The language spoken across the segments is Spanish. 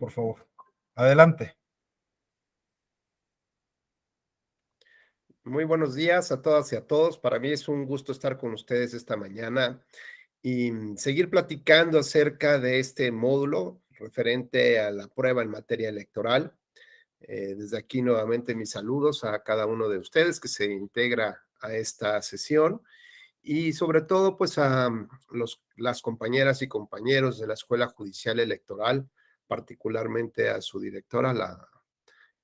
por favor. Adelante. Muy buenos días a todas y a todos. Para mí es un gusto estar con ustedes esta mañana y seguir platicando acerca de este módulo referente a la prueba en materia electoral. Desde aquí nuevamente mis saludos a cada uno de ustedes que se integra a esta sesión y sobre todo pues a las compañeras y compañeros de la Escuela Judicial Electoral, particularmente a su directora,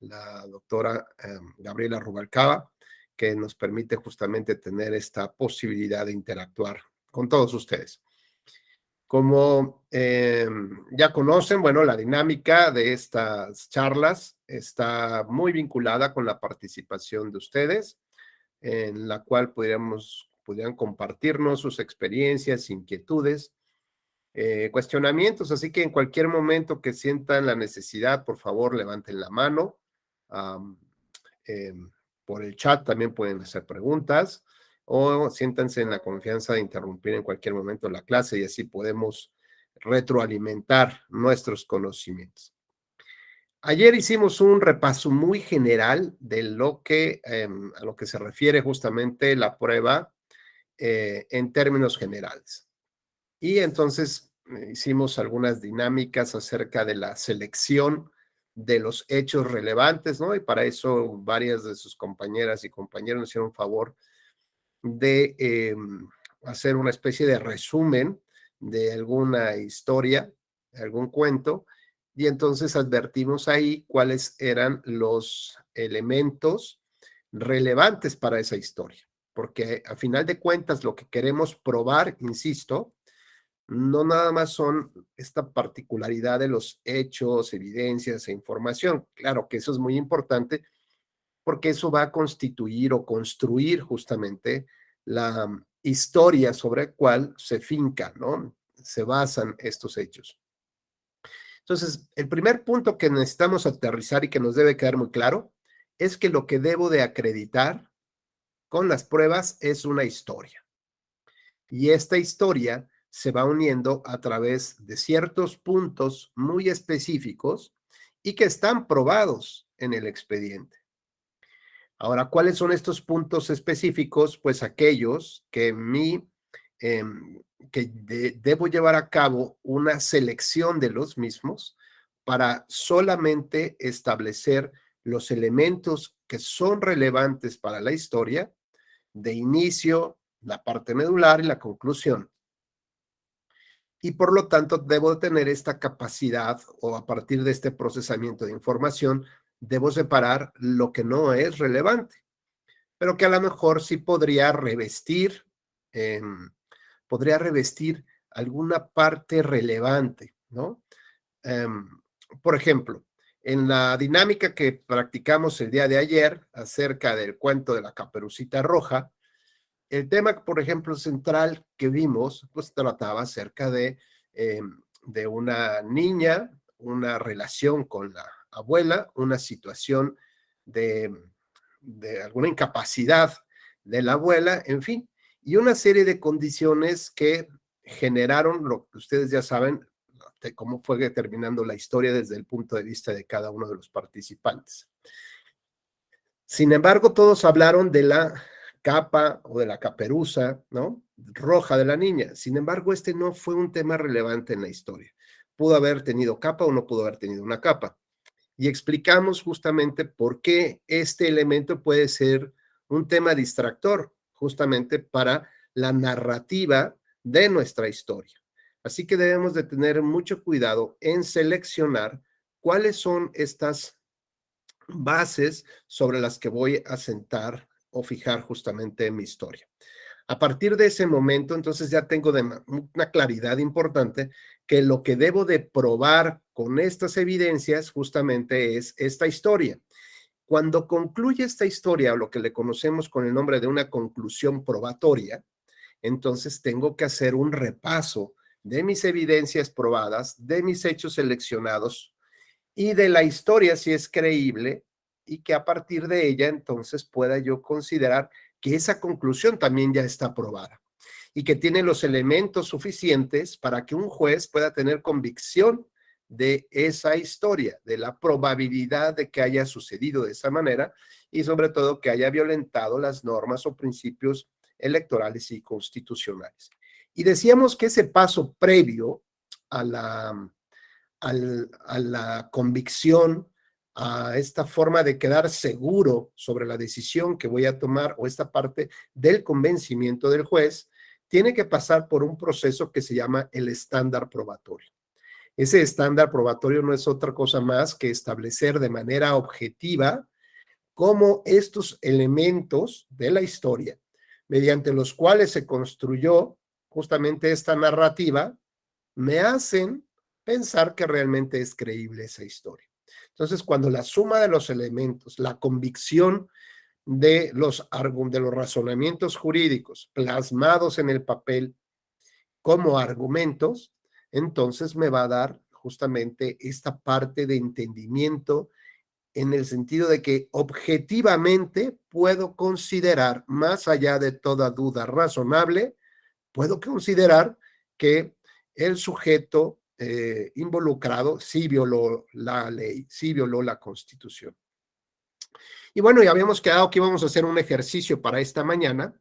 la doctora Gabriela Rubalcaba, que nos permite justamente tener esta posibilidad de interactuar con todos ustedes. Como ya conocen, bueno, la dinámica de estas charlas está muy vinculada con la participación de ustedes, en la cual podrían compartirnos sus experiencias, inquietudes, cuestionamientos, así que en cualquier momento que sientan la necesidad, por favor, levanten la mano. Um, eh, por el chat también pueden hacer preguntas o siéntanse en la confianza de interrumpir en cualquier momento la clase y así podemos retroalimentar nuestros conocimientos. Ayer hicimos un repaso muy general de a lo que se refiere justamente la prueba en términos generales. Y entonces hicimos algunas dinámicas acerca de la selección de los hechos relevantes, ¿no? Y para eso varias de sus compañeras y compañeros nos hicieron favor de hacer una especie de resumen de alguna historia, algún cuento, y entonces advertimos ahí cuáles eran los elementos relevantes para esa historia, porque a final de cuentas lo que queremos probar, insisto, no nada más son esta particularidad de los hechos, evidencias e información. Claro que eso es muy importante porque eso va a constituir o construir justamente la historia sobre la cual se finca, ¿no? Se basan estos hechos. Entonces, el primer punto que necesitamos aterrizar y que nos debe quedar muy claro es que lo que debo de acreditar con las pruebas es una historia. Y esta historia se va uniendo a través de ciertos puntos muy específicos y que están probados en el expediente. Ahora, ¿cuáles son estos puntos específicos? Pues aquellos que debo llevar a cabo una selección de los mismos para solamente establecer los elementos que son relevantes para la historia de inicio, la parte medular y la conclusión. Y por lo tanto debo tener esta capacidad o a partir de este procesamiento de información, debo separar lo que no es relevante, pero que a lo mejor sí eh, podría revestir alguna parte relevante, ¿no? Um, por ejemplo, en la dinámica que practicamos el día de ayer acerca del cuento de la Caperucita Roja, el tema, por ejemplo, central que vimos, pues trataba acerca de una niña, una relación con la abuela, una situación de, de alguna incapacidad de la abuela, en fin, y una serie de condiciones que generaron lo que ustedes ya saben, de cómo fue determinando la historia desde el punto de vista de cada uno de los participantes. Sin embargo, todos hablaron de la capa o de la caperuza, ¿no? Roja de la niña. Sin embargo, este no fue un tema relevante en la historia. Pudo haber tenido capa o no pudo haber tenido una capa. Y explicamos justamente por qué este elemento puede ser un tema distractor, justamente para la narrativa de nuestra historia. Así que debemos de tener mucho cuidado en seleccionar cuáles son estas bases sobre las que voy a sentar o fijar justamente en mi historia. A partir de ese momento, entonces ya tengo una claridad importante que lo que debo de probar con estas evidencias justamente es esta historia. Cuando concluye esta historia, o lo que le conocemos con el nombre de una conclusión probatoria, entonces tengo que hacer un repaso de mis evidencias probadas, de mis hechos seleccionados y de la historia si es creíble y que a partir de ella entonces pueda yo considerar que esa conclusión también ya está aprobada y que tiene los elementos suficientes para que un juez pueda tener convicción de esa historia, de la probabilidad de que haya sucedido de esa manera y sobre todo que haya violentado las normas o principios electorales y constitucionales. Y decíamos que ese paso previo a la convicción, a esta forma de quedar seguro sobre la decisión que voy a tomar o esta parte del convencimiento del juez, tiene que pasar por un proceso que se llama el estándar probatorio. Ese estándar probatorio no es otra cosa más que establecer de manera objetiva cómo estos elementos de la historia, mediante los cuales se construyó justamente esta narrativa, me hacen pensar que realmente es creíble esa historia. Entonces, cuando la suma de los elementos, la convicción de los razonamientos jurídicos plasmados en el papel como argumentos, entonces me va a dar justamente esta parte de entendimiento en el sentido de que objetivamente puedo considerar, más allá de toda duda razonable, puedo considerar que el sujeto involucrado sí violó la ley, sí violó la Constitución. Y bueno, ya habíamos quedado que íbamos a hacer un ejercicio para esta mañana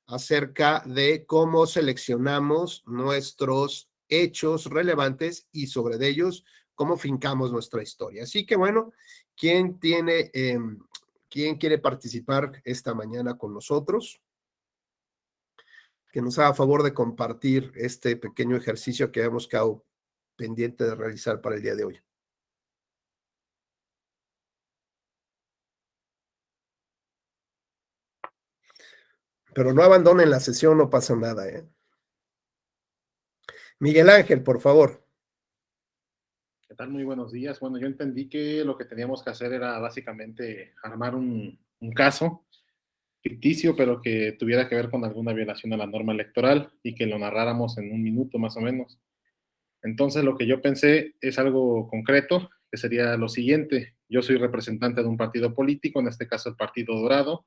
acerca de cómo seleccionamos nuestros hechos relevantes y sobre de ellos cómo fincamos nuestra historia. Así que bueno, ¿quién quiere participar esta mañana con nosotros? Que nos haga favor de compartir este pequeño ejercicio que hemos quedado pendiente de realizar para el día de hoy. Pero no abandonen la sesión, no pasa nada, ¿eh? Miguel Ángel, por favor. ¿Qué tal? Muy buenos días. Bueno, yo entendí que lo que teníamos que hacer era básicamente armar un caso ficticio, pero que tuviera que ver con alguna violación a la norma electoral y que lo narráramos en un minuto más o menos. Entonces, lo que yo pensé es algo concreto, que sería lo siguiente. Yo soy representante de un partido político, en este caso el Partido Dorado,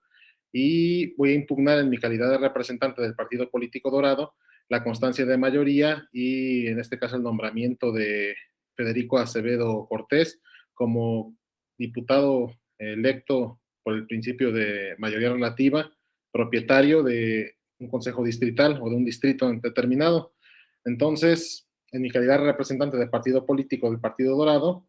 y voy a impugnar en mi calidad de representante del Partido Político Dorado la constancia de mayoría y en este caso el nombramiento de Federico Acevedo Cortés como diputado electo por el principio de mayoría relativa, propietario de un consejo distrital o de un distrito determinado. Entonces, en mi calidad de representante del partido político del Partido Dorado,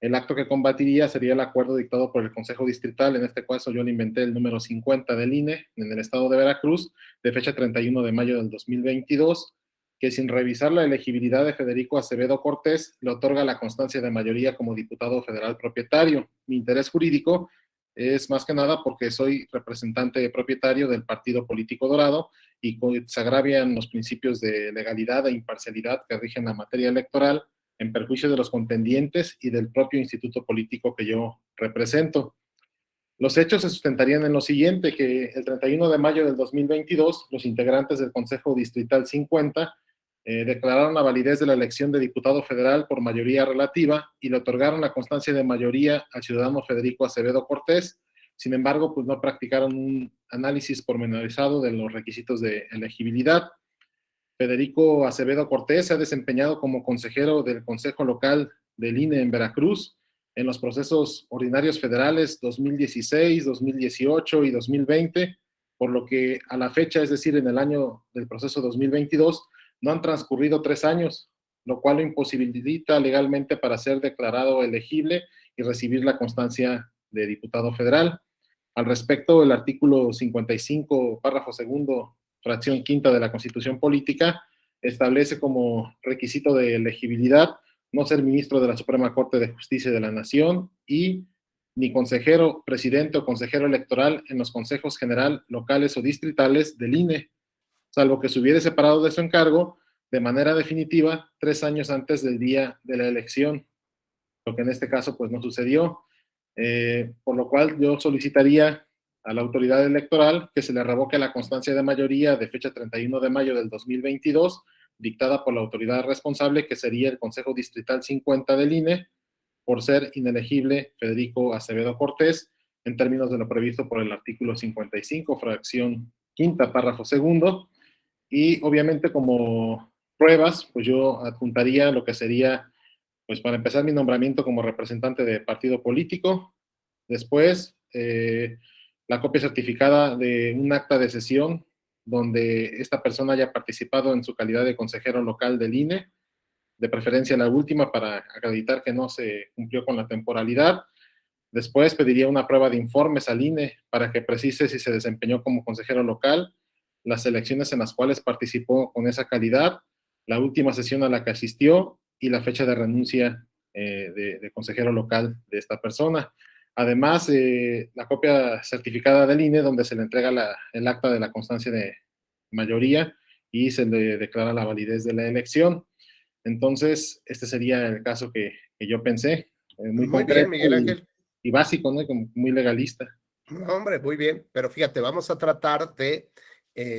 el acto que combatiría sería el acuerdo dictado por el Consejo Distrital, en este caso yo le inventé el número 50 del INE en el estado de Veracruz, de fecha 31 de mayo del 2022, que sin revisar la elegibilidad de Federico Acevedo Cortés, le otorga la constancia de mayoría como diputado federal propietario. Mi interés jurídico es más que nada porque soy representante propietario del Partido Político Dorado y se agravian los principios de legalidad e imparcialidad que rigen la materia electoral en perjuicio de los contendientes y del propio instituto político que yo represento. Los hechos se sustentarían en lo siguiente, que el 31 de mayo del 2022, los integrantes del Consejo Distrital 50 declararon la validez de la elección de diputado federal por mayoría relativa y le otorgaron la constancia de mayoría al ciudadano Federico Acevedo Cortés. Sin embargo, pues no practicaron un análisis pormenorizado de los requisitos de elegibilidad. Federico Acevedo Cortés se ha desempeñado como consejero del Consejo Local del INE en Veracruz en los procesos ordinarios federales 2016, 2018 y 2020, por lo que a la fecha, es decir, en el año del proceso 2022, no han transcurrido 3 años, lo cual lo imposibilita legalmente para ser declarado elegible y recibir la constancia de diputado federal. Al respecto, el artículo 55, párrafo segundo, fracción quinta de la Constitución Política, establece como requisito de elegibilidad no ser ministro de la Suprema Corte de Justicia de la Nación y ni consejero, presidente o consejero electoral en los consejos general, locales o distritales del INE, salvo que se hubiere separado de su encargo de manera definitiva 3 años antes del día de la elección, lo que en este caso pues no sucedió. Por lo cual yo solicitaría a la autoridad electoral que se le revoque la constancia de mayoría de fecha 31 de mayo del 2022, dictada por la autoridad responsable, que sería el Consejo Distrital 50 del INE, por ser inelegible Federico Acevedo Cortés, en términos de lo previsto por el artículo 55, fracción quinta, párrafo segundo, y obviamente como pruebas, pues yo adjuntaría lo que sería Pues para empezar, mi nombramiento como representante de partido político. Después, la copia certificada de un acta de sesión donde esta persona haya participado en su calidad de consejero local del INE, de preferencia la última para acreditar que no se cumplió con la temporalidad. Después pediría una prueba de informes al INE para que precise si se desempeñó como consejero local, las elecciones en las cuales participó con esa calidad, la última sesión a la que asistió y la fecha de renuncia de consejero local de esta persona. Además, la copia certificada del INE donde se le entrega el acta de la constancia de mayoría y se le declara la validez de la elección. Entonces, este sería el caso que yo pensé, muy Muy bien, concreto Miguel Ángel. y básico, ¿no? Como muy legalista. No, hombre, muy bien, pero fíjate, vamos a tratar de,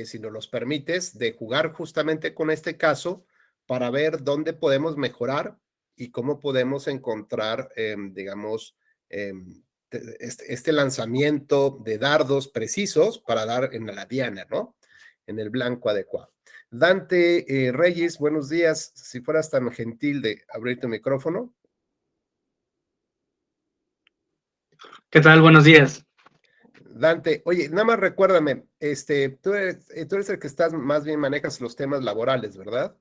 si nos los permites, de jugar justamente con este caso para ver dónde podemos mejorar y cómo podemos encontrar, digamos, este lanzamiento de dardos precisos para dar en la diana, ¿no? En el blanco adecuado. Dante Reyes, buenos días. Si fueras tan gentil de abrir tu micrófono. ¿Qué tal? Buenos días. Dante, oye, nada más recuérdame, tú eres el que estás, más bien manejas los temas laborales, ¿verdad?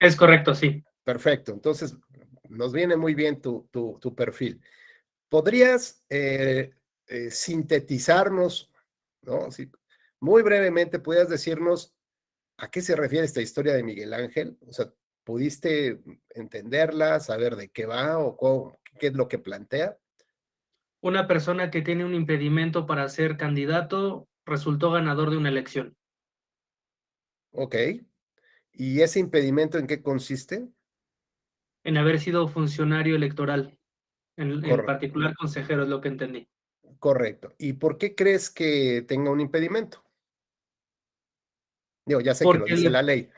Es correcto, sí. Perfecto, entonces nos viene muy bien tu perfil. ¿Podrías sintetizarnos, ¿no? Si, muy brevemente, ¿pudieras decirnos a qué se refiere esta historia de Miguel Ángel? O sea, ¿pudiste entenderla, saber de qué va o qué es lo que plantea? Una persona que tiene un impedimento para ser candidato resultó ganador de una elección. Ok. ¿Y ese impedimento en qué consiste? En haber sido funcionario electoral, en Correcto. particular consejero, es lo que entendí. Correcto. ¿Y por qué crees que tenga un impedimento? Digo, ya sé que lo Porque dice la ley,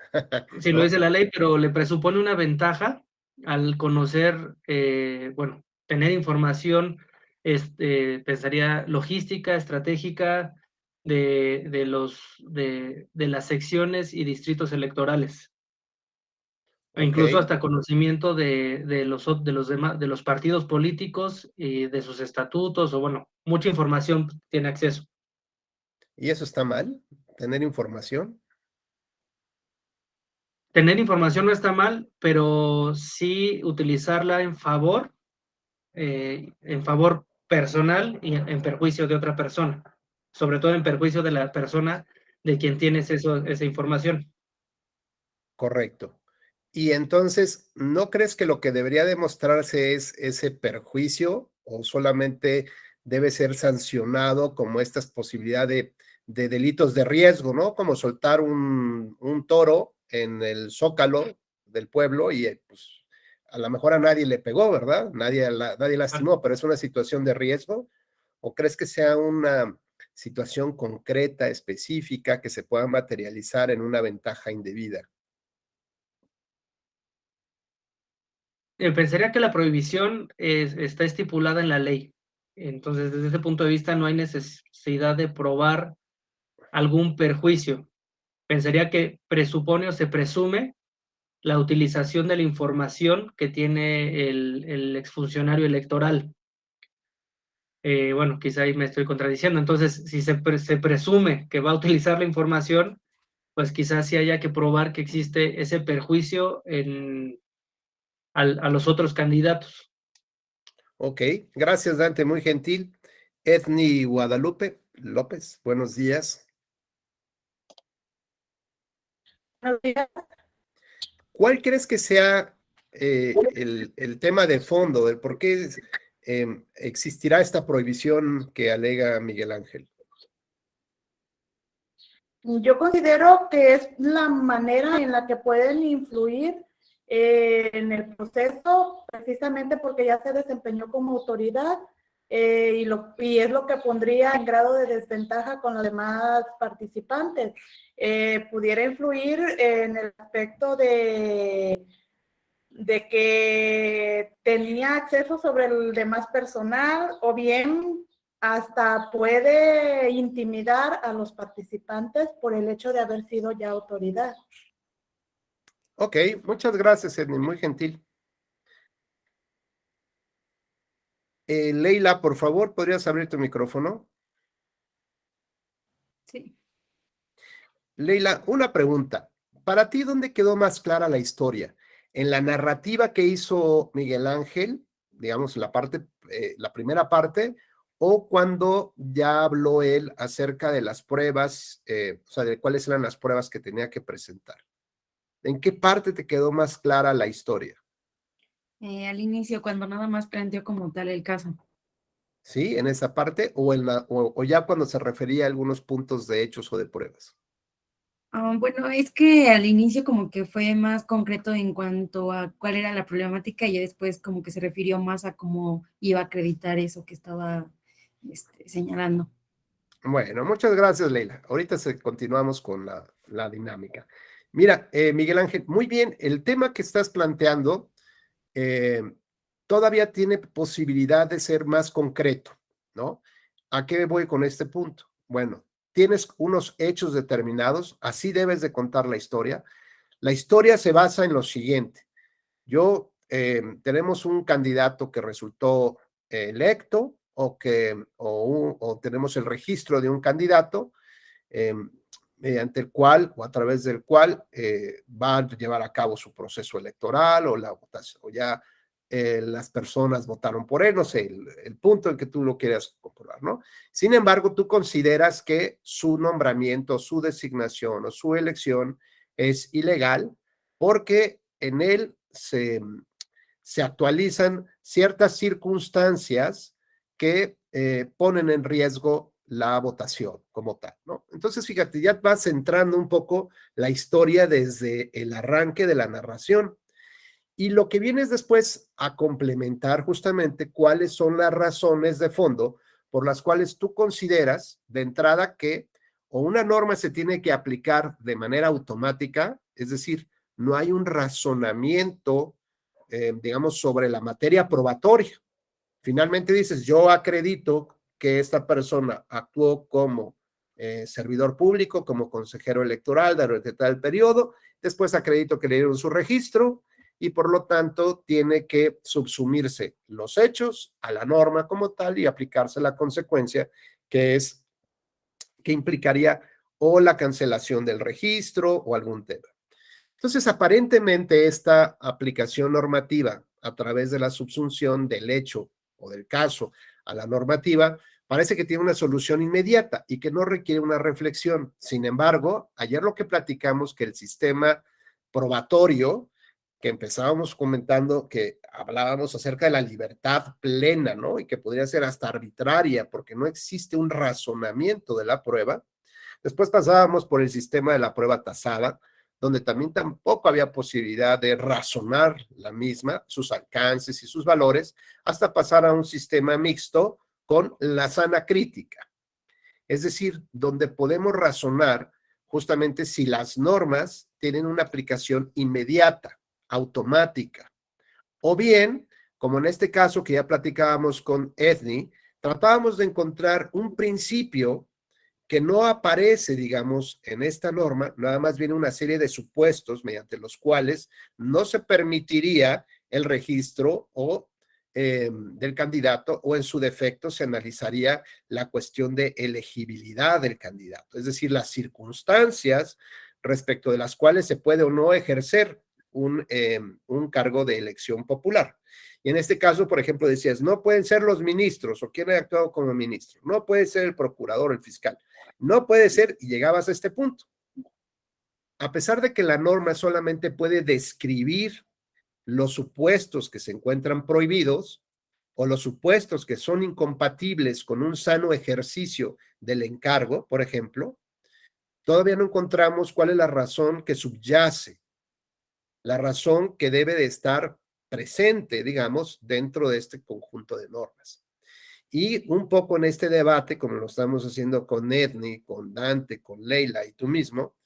sí lo ¿no? dice la ley, pero le presupone una ventaja al conocer, bueno, tener información, pensaría logística, estratégica de las secciones y distritos electorales. E Ok, incluso hasta conocimiento de los partidos políticos y de sus estatutos, o bueno, mucha información tiene acceso. ¿y eso está mal? ¿Tener información? Tener información no está mal, pero sí utilizarla en favor personal y en perjuicio de otra persona, sobre todo en perjuicio de la persona de quien tienes esa información. Correcto. Y entonces, ¿no crees que lo que debería demostrarse es ese perjuicio o solamente debe ser sancionado como estas posibilidades de delitos de riesgo, ¿no? Como soltar un toro en el zócalo del pueblo y pues a lo mejor a nadie le pegó, ¿verdad? Nadie lastimó, pero es una situación de riesgo. ¿O crees que sea una situación concreta, específica, que se pueda materializar en una ventaja indebida? Pensaría que la prohibición está estipulada en la ley. Entonces, desde ese punto de vista, no hay necesidad de probar algún perjuicio. Pensaría que presupone o se presume la utilización de la información que tiene el exfuncionario electoral. Bueno, quizá ahí me estoy contradiciendo. Entonces, si se presume que va a utilizar la información, pues quizás sí haya que probar que existe ese perjuicio a los otros candidatos. Ok, gracias Dante, muy gentil. Edni Guadalupe López, buenos días. Buenos días. ¿Cuál crees que sea el tema de fondo del por qué existirá esta prohibición que alega Miguel Ángel? Yo considero que es la manera en la que pueden influir en el proceso, precisamente porque ya se desempeñó como autoridad y es lo que pondría en grado de desventaja con los demás participantes. Pudiera influir en el aspecto de que tenía acceso sobre el demás personal o bien hasta puede intimidar a los participantes por el hecho de haber sido ya autoridad. Ok, muchas gracias Edni, muy gentil. Leila, por favor, ¿podrías abrir tu micrófono? Sí. Leila, una pregunta. Para ti, ¿dónde quedó más clara la historia? ¿En la narrativa que hizo Miguel Ángel, digamos, la primera parte, o cuando ya habló él acerca de las pruebas, o sea, de cuáles eran las pruebas que tenía que presentar? ¿En qué parte te quedó más clara la historia? Al inicio, cuando nada más planteó como tal el caso. ¿Sí? ¿En esa parte o ya cuando se refería a algunos puntos de hechos o de pruebas? Bueno, es que al inicio como que fue más concreto en cuanto a cuál era la problemática y ya después como que se refirió más a cómo iba a acreditar eso que estaba señalando. Bueno, muchas gracias, Leila. Ahorita continuamos con la dinámica. Mira, Miguel Ángel, muy bien, el tema que estás planteando eh, todavía tiene posibilidad de ser más concreto, ¿no? ¿A qué voy con este punto? Bueno, tienes unos hechos determinados, así debes de contar la historia. La historia se basa en lo siguiente. Tenemos un candidato que resultó electo o tenemos el registro de un candidato mediante el cual o a través del cual va a llevar a cabo su proceso electoral o la votación, o ya las personas votaron por él, no sé, el punto en que tú lo quieras comprobar, ¿no? Sin embargo, tú consideras que su nombramiento, su designación o su elección es ilegal porque en él se actualizan ciertas circunstancias que ponen en riesgo la votación como tal, ¿no? Entonces, fíjate, ya vas centrando un poco la historia desde el arranque de la narración. Y lo que viene es después a complementar justamente cuáles son las razones de fondo por las cuales tú consideras de entrada que o una norma se tiene que aplicar de manera automática, es decir, no hay un razonamiento, digamos, sobre la materia probatoria. Finalmente dices, yo acredito que esta persona actuó como servidor público, como consejero electoral durante tal periodo, después acredito que le dieron su registro y por lo tanto tiene que subsumirse los hechos a la norma como tal y aplicarse la consecuencia que implicaría o la cancelación del registro o algún tema. Entonces, aparentemente esta aplicación normativa a través de la subsunción del hecho o del caso a la normativa parece que tiene una solución inmediata y que no requiere una reflexión. Sin embargo, ayer lo que platicamos que el sistema probatorio, que empezábamos comentando que hablábamos acerca de la libertad plena, ¿no? Y que podría ser hasta arbitraria porque no existe un razonamiento de la prueba. Después pasábamos por el sistema de la prueba tasada, donde también tampoco había posibilidad de razonar la misma, sus alcances y sus valores, hasta pasar a un sistema mixto con la sana crítica. Es decir, donde podemos razonar justamente si las normas tienen una aplicación inmediata, automática, o bien, como en este caso que ya platicábamos con Edney, tratábamos de encontrar un principio que no aparece, digamos, en esta norma, nada más viene una serie de supuestos mediante los cuales no se permitiría el registro del candidato o en su defecto se analizaría la cuestión de elegibilidad del candidato, es decir, las circunstancias respecto de las cuales se puede o no ejercer un cargo de elección popular. Y en este caso, por ejemplo, decías, no pueden ser los ministros o quien ha actuado como ministro, no puede ser el procurador, el fiscal, no puede ser, y llegabas a este punto. A pesar de que la norma solamente puede describir los supuestos que se encuentran prohibidos o los supuestos que son incompatibles con un sano ejercicio del encargo, por ejemplo, todavía no encontramos cuál es la razón que subyace, la razón que debe de estar presente, digamos, dentro de este conjunto de normas. Y un poco en este debate, como lo estamos haciendo con Edney, con Dante, con Leila y tú mismo,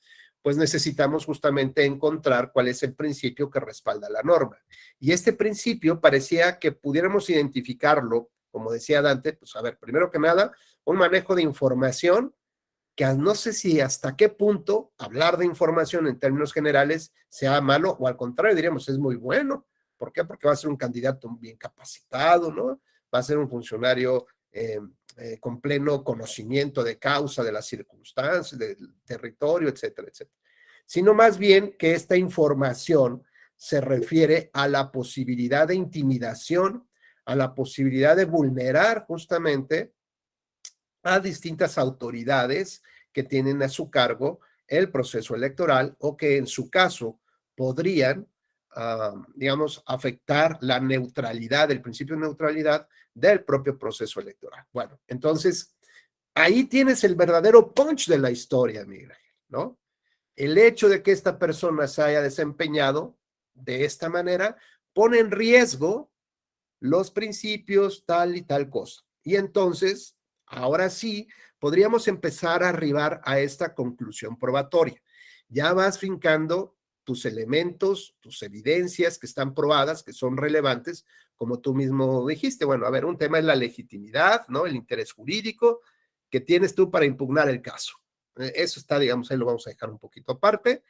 pues necesitamos justamente encontrar cuál es el principio que respalda la norma. Y este principio parecía que pudiéramos identificarlo, como decía Dante, pues a ver, primero que nada, un manejo de información que no sé si hasta qué punto hablar de información en términos generales sea malo o al contrario, diríamos, es muy bueno. ¿Por qué? Porque va a ser un candidato bien capacitado, ¿no? va a ser un funcionario con pleno conocimiento de causa, de las circunstancias, del territorio, etcétera, etcétera. Sino más bien que esta información se refiere a la posibilidad de intimidación, a la posibilidad de vulnerar justamente a distintas autoridades que tienen a su cargo el proceso electoral o que en su caso podrían, digamos, afectar la neutralidad, el principio de neutralidad del propio proceso electoral. Bueno, entonces, ahí tienes el verdadero punch de la historia, Miguel Ángel, ¿no? El hecho de que esta persona se haya desempeñado de esta manera pone en riesgo los principios, tal y tal cosa. Y entonces, ahora sí, podríamos empezar a arribar a esta conclusión probatoria. Ya vas fincando tus elementos, tus evidencias que están probadas, que son relevantes, como tú mismo dijiste. Bueno, a ver, un tema es la legitimidad, ¿no? El interés jurídico que tienes tú para impugnar el caso. Eso está, digamos, ahí lo vamos a dejar un poquito aparte.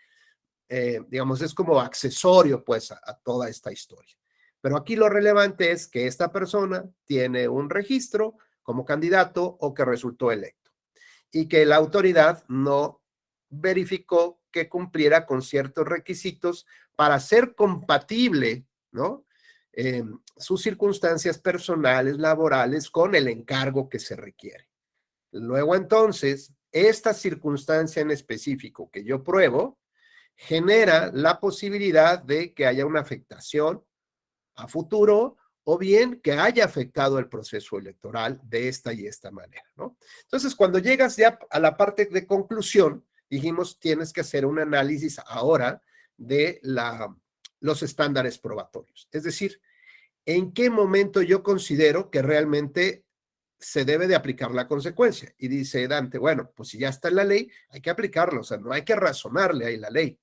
Digamos, es como accesorio, pues, a toda esta historia. Pero aquí lo relevante es que esta persona tiene un registro como candidato o que resultó electo y que la autoridad no verificó que cumpliera con ciertos requisitos para ser compatible, ¿no? Sus circunstancias personales, laborales, con el encargo que se requiere. Luego, entonces, esta circunstancia en específico que yo pruebo genera la posibilidad de que haya una afectación a futuro o bien que haya afectado el proceso electoral de esta y esta manera, ¿no? Entonces, cuando llegas ya a la parte de conclusión, dijimos, tienes que hacer un análisis ahora de los estándares probatorios. Es decir, ¿en qué momento yo considero que realmente se debe de aplicar la consecuencia? Y dice Dante, bueno, pues si ya está en la ley, hay que aplicarlo, o sea, no hay que razonarle ahí la ley.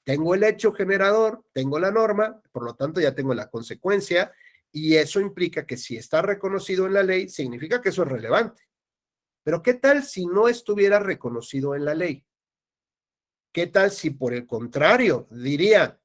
Tengo el hecho generador, tengo la norma, por lo tanto ya tengo la consecuencia y eso implica que si está reconocido en la ley, significa que eso es relevante. Pero ¿qué tal si no estuviera reconocido en la ley? ¿Qué tal si por el contrario diría,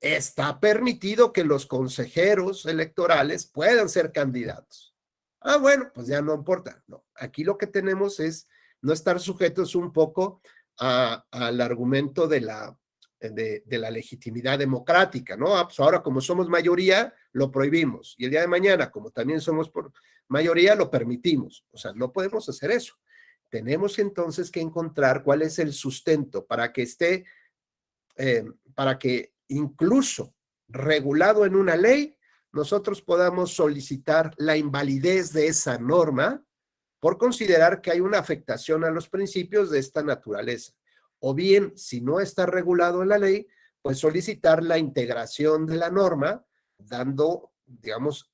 está permitido que los consejeros electorales puedan ser candidatos? Ah, bueno, pues ya no importa. No, aquí lo que tenemos es no estar sujetos un poco al argumento de la legitimidad democrática, ¿no? Pues ahora, como somos mayoría, lo prohibimos. Y el día de mañana, como también somos por mayoría, lo permitimos. O sea, no podemos hacer eso. Tenemos entonces que encontrar cuál es el sustento para que esté, para que incluso regulado en una ley, nosotros podamos solicitar la invalidez de esa norma por considerar que hay una afectación a los principios de esta naturaleza. O bien, si no está regulado en la ley, pues solicitar la integración de la norma, dando, digamos,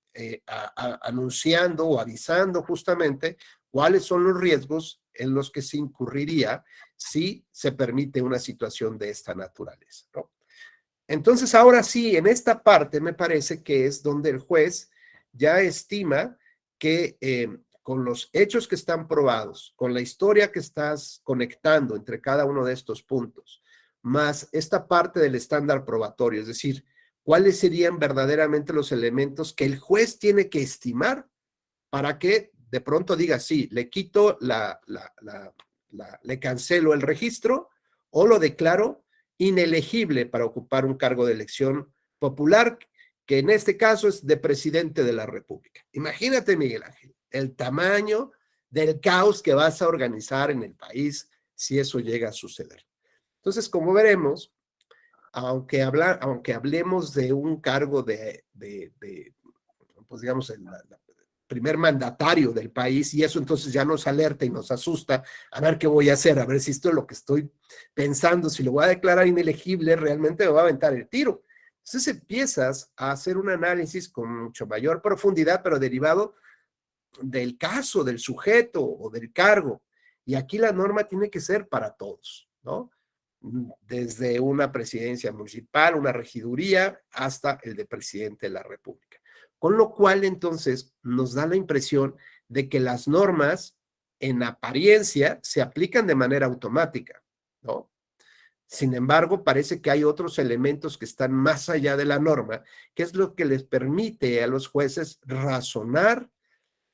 anunciando o avisando justamente cuáles son los riesgos en los que se incurriría si se permite una situación de esta naturaleza, ¿no? Entonces, ahora sí, en esta parte me parece que es donde el juez ya estima que con los hechos que están probados, con la historia que estás conectando entre cada uno de estos puntos, más esta parte del estándar probatorio, es decir, cuáles serían verdaderamente los elementos que el juez tiene que estimar para que de pronto diga, sí, le quito le cancelo el registro o lo declaro inelegible para ocupar un cargo de elección popular, que en este caso es de presidente de la República. Imagínate, Miguel Ángel, el tamaño del caos que vas a organizar en el país si eso llega a suceder. Entonces, como veremos, aunque hablemos de un cargo pues digamos, el primer mandatario del país, y eso entonces ya nos alerta y nos asusta, a ver qué voy a hacer, a ver si esto es lo que estoy pensando, si lo voy a declarar inelegible, realmente me va a aventar el tiro. Entonces empiezas a hacer un análisis con mucho mayor profundidad, pero derivado del caso, del sujeto o del cargo. Y aquí la norma tiene que ser para todos, ¿no? Desde una presidencia municipal, una regiduría, hasta el de presidente de la República. Con lo cual, entonces, nos da la impresión de que las normas, en apariencia, se aplican de manera automática, ¿no? Sin embargo, parece que hay otros elementos que están más allá de la norma, que es lo que les permite a los jueces razonar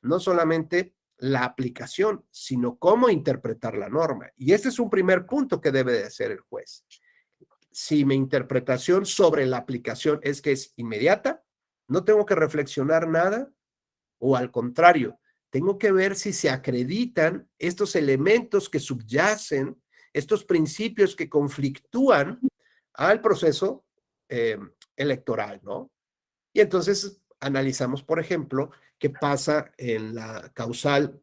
no solamente la aplicación, sino cómo interpretar la norma. Y este es un primer punto que debe de hacer el juez. Si mi interpretación sobre la aplicación es que es inmediata, no tengo que reflexionar nada, o al contrario, tengo que ver si se acreditan estos elementos que subyacen, estos principios que conflictúan al proceso electoral, ¿no? Y entonces analizamos, por ejemplo, qué pasa en la causal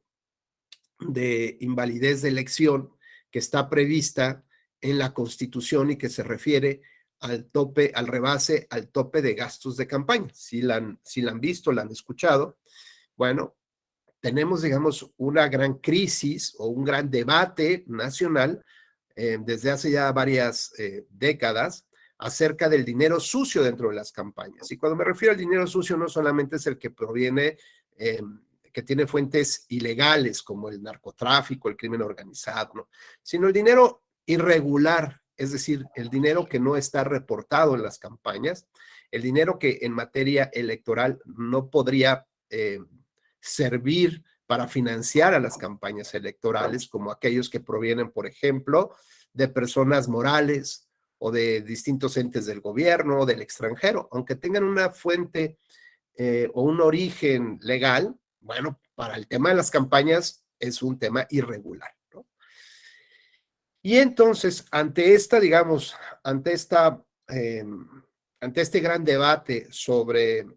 de invalidez de elección que está prevista en la Constitución y que se refiere al tope, al rebase, al tope de gastos de campaña. Si la han visto, la han escuchado. Bueno, tenemos, digamos, una gran crisis o un gran debate nacional desde hace ya varias décadas acerca del dinero sucio dentro de las campañas. Y cuando me refiero al dinero sucio, no solamente es el que proviene, que tiene fuentes ilegales como el narcotráfico, el crimen organizado, ¿no? Sino el dinero irregular, es decir, el dinero que no está reportado en las campañas, el dinero que en materia electoral no podría servir para financiar a las campañas electorales, como aquellos que provienen, por ejemplo, de personas morales o de distintos entes del gobierno o del extranjero, aunque tengan una fuente o un origen legal. Bueno, para el tema de las campañas es un tema irregular, ¿no? Y entonces, ante esta, digamos, ante este gran debate sobre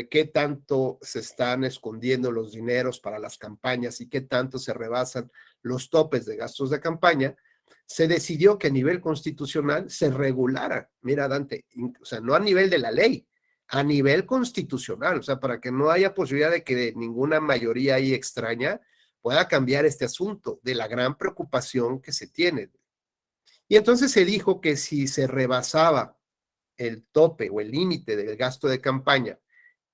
qué tanto se están escondiendo los dineros para las campañas y qué tanto se rebasan los topes de gastos de campaña, se decidió que a nivel constitucional se regulara. Mira, Dante, o sea, no a nivel de la ley, a nivel constitucional, o sea, para que no haya posibilidad de que ninguna mayoría ahí extraña pueda cambiar este asunto de la gran preocupación que se tiene. Y entonces se dijo que si se rebasaba el tope o el límite del gasto de campaña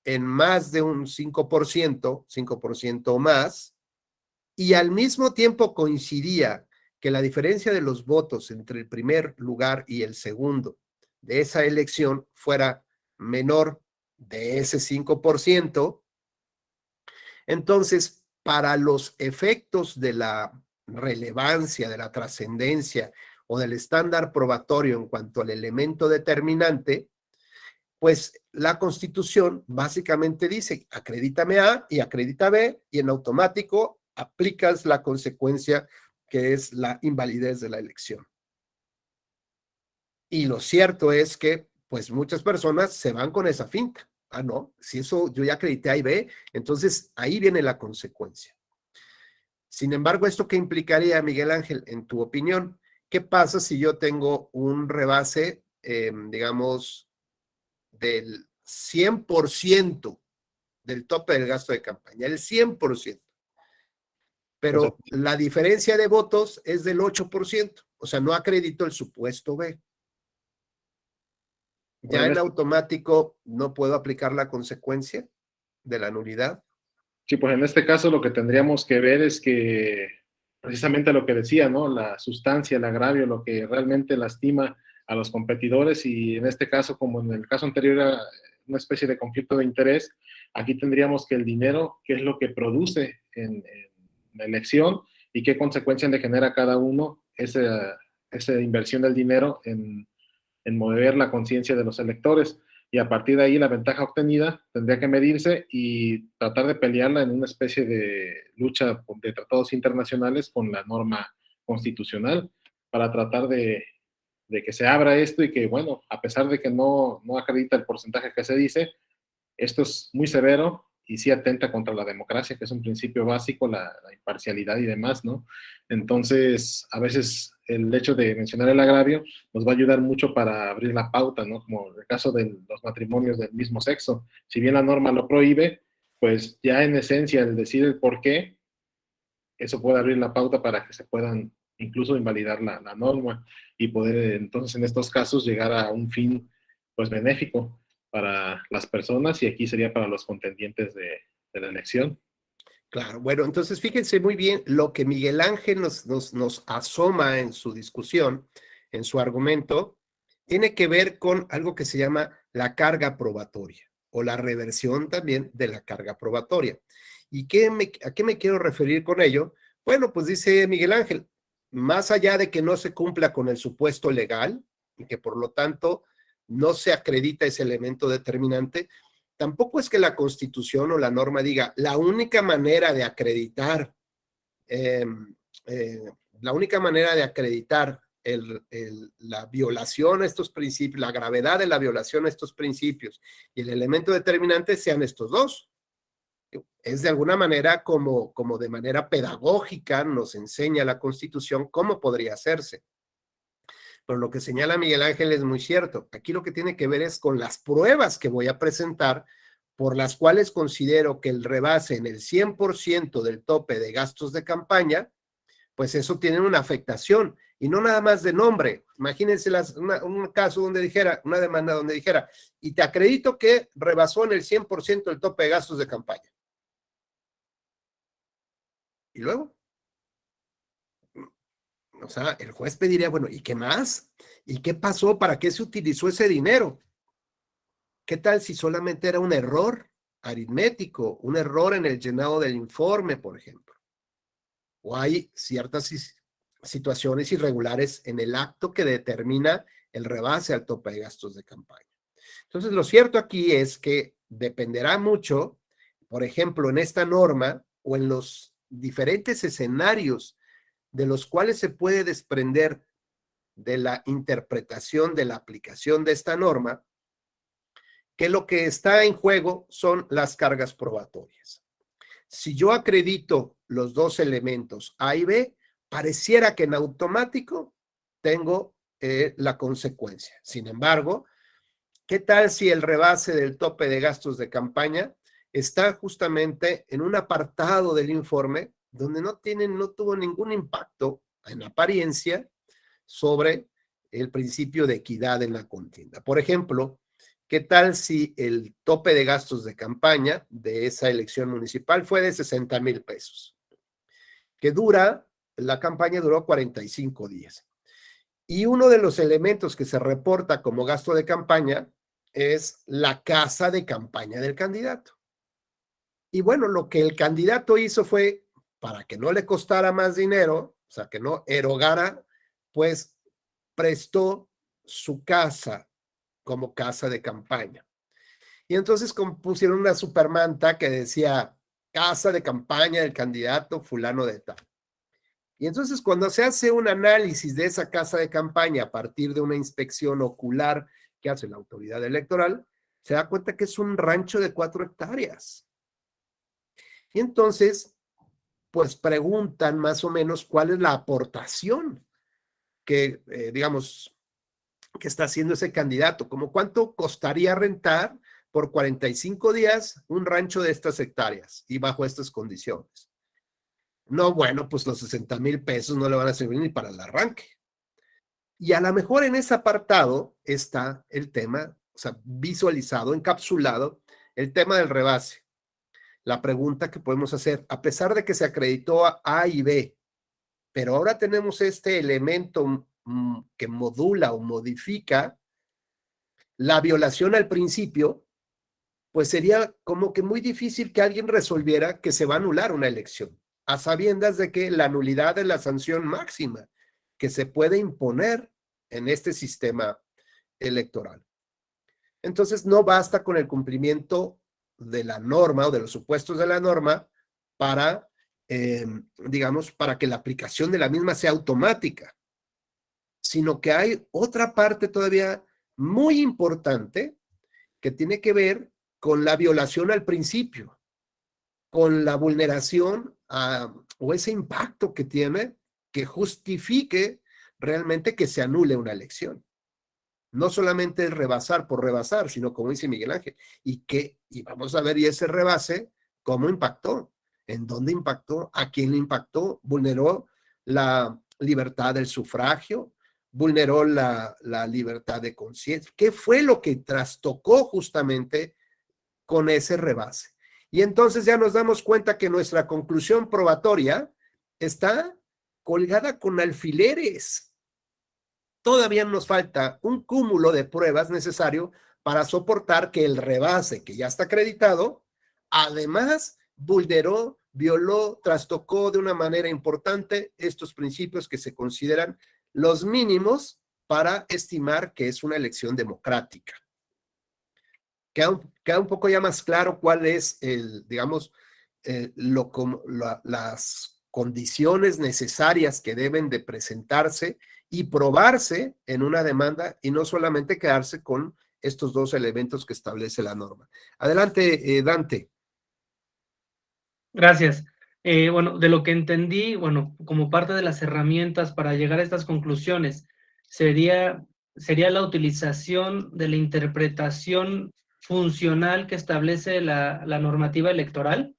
en más de un 5% o más, y al mismo tiempo coincidía que la diferencia de los votos entre el primer lugar y el segundo de esa elección fuera menor de ese 5%, entonces, para los efectos de la relevancia, de la trascendencia o del estándar probatorio en cuanto al elemento determinante, pues la Constitución básicamente dice, acredítame A y acredita B, y en automático aplicas la consecuencia que es la invalidez de la elección. Y lo cierto es que, pues muchas personas se van con esa finta. Ah, no, si eso yo ya acredité A y B, entonces ahí viene la consecuencia. Sin embargo, ¿esto qué implicaría, Miguel Ángel, en tu opinión? ¿Qué pasa si yo tengo un rebase, digamos, del 100% del tope del gasto de campaña? El 100%. Pero la diferencia de votos es del 8%. O sea, no acredito el supuesto B. Ya en automático no puedo aplicar la consecuencia de la nulidad. Sí, pues en este caso lo que tendríamos que ver es que precisamente lo que decía, ¿no? La sustancia, el agravio, lo que realmente lastima a los competidores, y en este caso, como en el caso anterior era una especie de conflicto de interés, aquí tendríamos que el dinero, qué es lo que produce en la elección y qué consecuencias le genera a cada uno esa inversión del dinero en mover la conciencia de los electores. Y a partir de ahí la ventaja obtenida tendría que medirse y tratar de pelearla en una especie de lucha de tratados internacionales con la norma constitucional para tratar de que se abra esto y que, bueno, a pesar de que no acredita el porcentaje que se dice, esto es muy severo y sí atenta contra la democracia, que es un principio básico, la imparcialidad y demás, ¿no? Entonces, a veces el hecho de mencionar el agravio nos va a ayudar mucho para abrir la pauta, ¿no? Como el caso de los matrimonios del mismo sexo. Si bien la norma lo prohíbe, pues ya en esencia el decir el por qué, eso puede abrir la pauta para que se puedan incluso invalidar la norma y poder entonces en estos casos llegar a un fin pues benéfico para las personas, y aquí sería para los contendientes de la elección. Claro, bueno, entonces fíjense muy bien lo que Miguel Ángel nos asoma en su discusión, en su argumento, tiene que ver con algo que se llama la carga probatoria o la reversión también de la carga probatoria. ¿Y a qué me quiero referir con ello? Bueno, pues dice Miguel Ángel, más allá de que no se cumpla con el supuesto legal y que por lo tanto no se acredita ese elemento determinante, tampoco es que la Constitución o la norma diga la única manera de acreditar la violación a estos principios, la gravedad de la violación a estos principios y el elemento determinante sean estos dos. Es de alguna manera como de manera pedagógica nos enseña la Constitución cómo podría hacerse. Pero lo que señala Miguel Ángel es muy cierto. Aquí lo que tiene que ver es con las pruebas que voy a presentar por las cuales considero que el rebase en el 100% del tope de gastos de campaña, pues eso tiene una afectación, y no nada más de nombre. Imagínense un caso donde dijera, una demanda donde dijera, y te acredito que rebasó en el 100% el tope de gastos de campaña. Y luego, o sea, el juez pediría, bueno, ¿y qué más? ¿Y qué pasó? ¿Para qué se utilizó ese dinero? ¿Qué tal si solamente era un error aritmético, un error en el llenado del informe, por ejemplo? O hay ciertas situaciones irregulares en el acto que determina el rebase al tope de gastos de campaña. Entonces, lo cierto aquí es que dependerá mucho, por ejemplo, en esta norma o en los diferentes escenarios de los cuales se puede desprender de la interpretación de la aplicación de esta norma, que lo que está en juego son las cargas probatorias. Si yo acredito los dos elementos A y B, pareciera que en automático tengo la consecuencia. Sin embargo, ¿qué tal si el rebase del tope de gastos de campaña está justamente en un apartado del informe donde no tuvo ningún impacto en apariencia sobre el principio de equidad en la contienda? Por ejemplo, ¿qué tal si el tope de gastos de campaña de esa elección municipal fue de 60,000 pesos? La campaña duró 45 días. Y uno de los elementos que se reporta como gasto de campaña es la casa de campaña del candidato. Y bueno, lo que el candidato hizo fue, para que no le costara más dinero, o sea, que no erogara, pues prestó su casa como casa de campaña. Y entonces pusieron una supermanta que decía casa de campaña del candidato fulano de tal. Y entonces cuando se hace un análisis de esa casa de campaña a partir de una inspección ocular que hace la autoridad electoral, se da cuenta que es un rancho de 4 hectáreas. Y entonces, pues preguntan más o menos cuál es la aportación que, digamos, que está haciendo ese candidato, como cuánto costaría rentar por 45 días un rancho de estas hectáreas y bajo estas condiciones. No, bueno, pues los 60,000 pesos no le van a servir ni para el arranque. Y a lo mejor en ese apartado está el tema, o sea, visualizado, encapsulado, el tema del rebase. La pregunta que podemos hacer, a pesar de que se acreditó a A y B, pero ahora tenemos este elemento que modula o modifica la violación al principio, pues sería como que muy difícil que alguien resolviera que se va a anular una elección, a sabiendas de que la nulidad es la sanción máxima que se puede imponer en este sistema electoral. Entonces, no basta con el cumplimiento de la norma o de los supuestos de la norma para, digamos, para que la aplicación de la misma sea automática, sino que hay otra parte todavía muy importante que tiene que ver con la violación al principio, con la vulneración o ese impacto que tiene que justifique realmente que se anule una elección. No solamente es rebasar por rebasar, sino como dice Miguel Ángel, y vamos a ver, y ese rebase, ¿cómo impactó? ¿En dónde impactó? ¿A quién le impactó? ¿Vulneró la libertad del sufragio? ¿Vulneró la libertad de conciencia? ¿Qué fue lo que trastocó justamente con ese rebase? Y entonces ya nos damos cuenta que nuestra conclusión probatoria está colgada con alfileres. todavía nos falta un cúmulo de pruebas necesario para soportar que el rebase que ya está acreditado, además vulneró, violó, trastocó de una manera importante estos principios que se consideran los mínimos para estimar que es una elección democrática. Queda un poco ya más claro cuál es digamos, las condiciones necesarias que deben de presentarse y probarse en una demanda y no solamente quedarse con estos dos elementos que establece la norma. Adelante, Dante. Gracias. Bueno, de lo que entendí, bueno, como parte de las herramientas para llegar a estas conclusiones, sería la utilización de la interpretación funcional que establece la normativa electoral,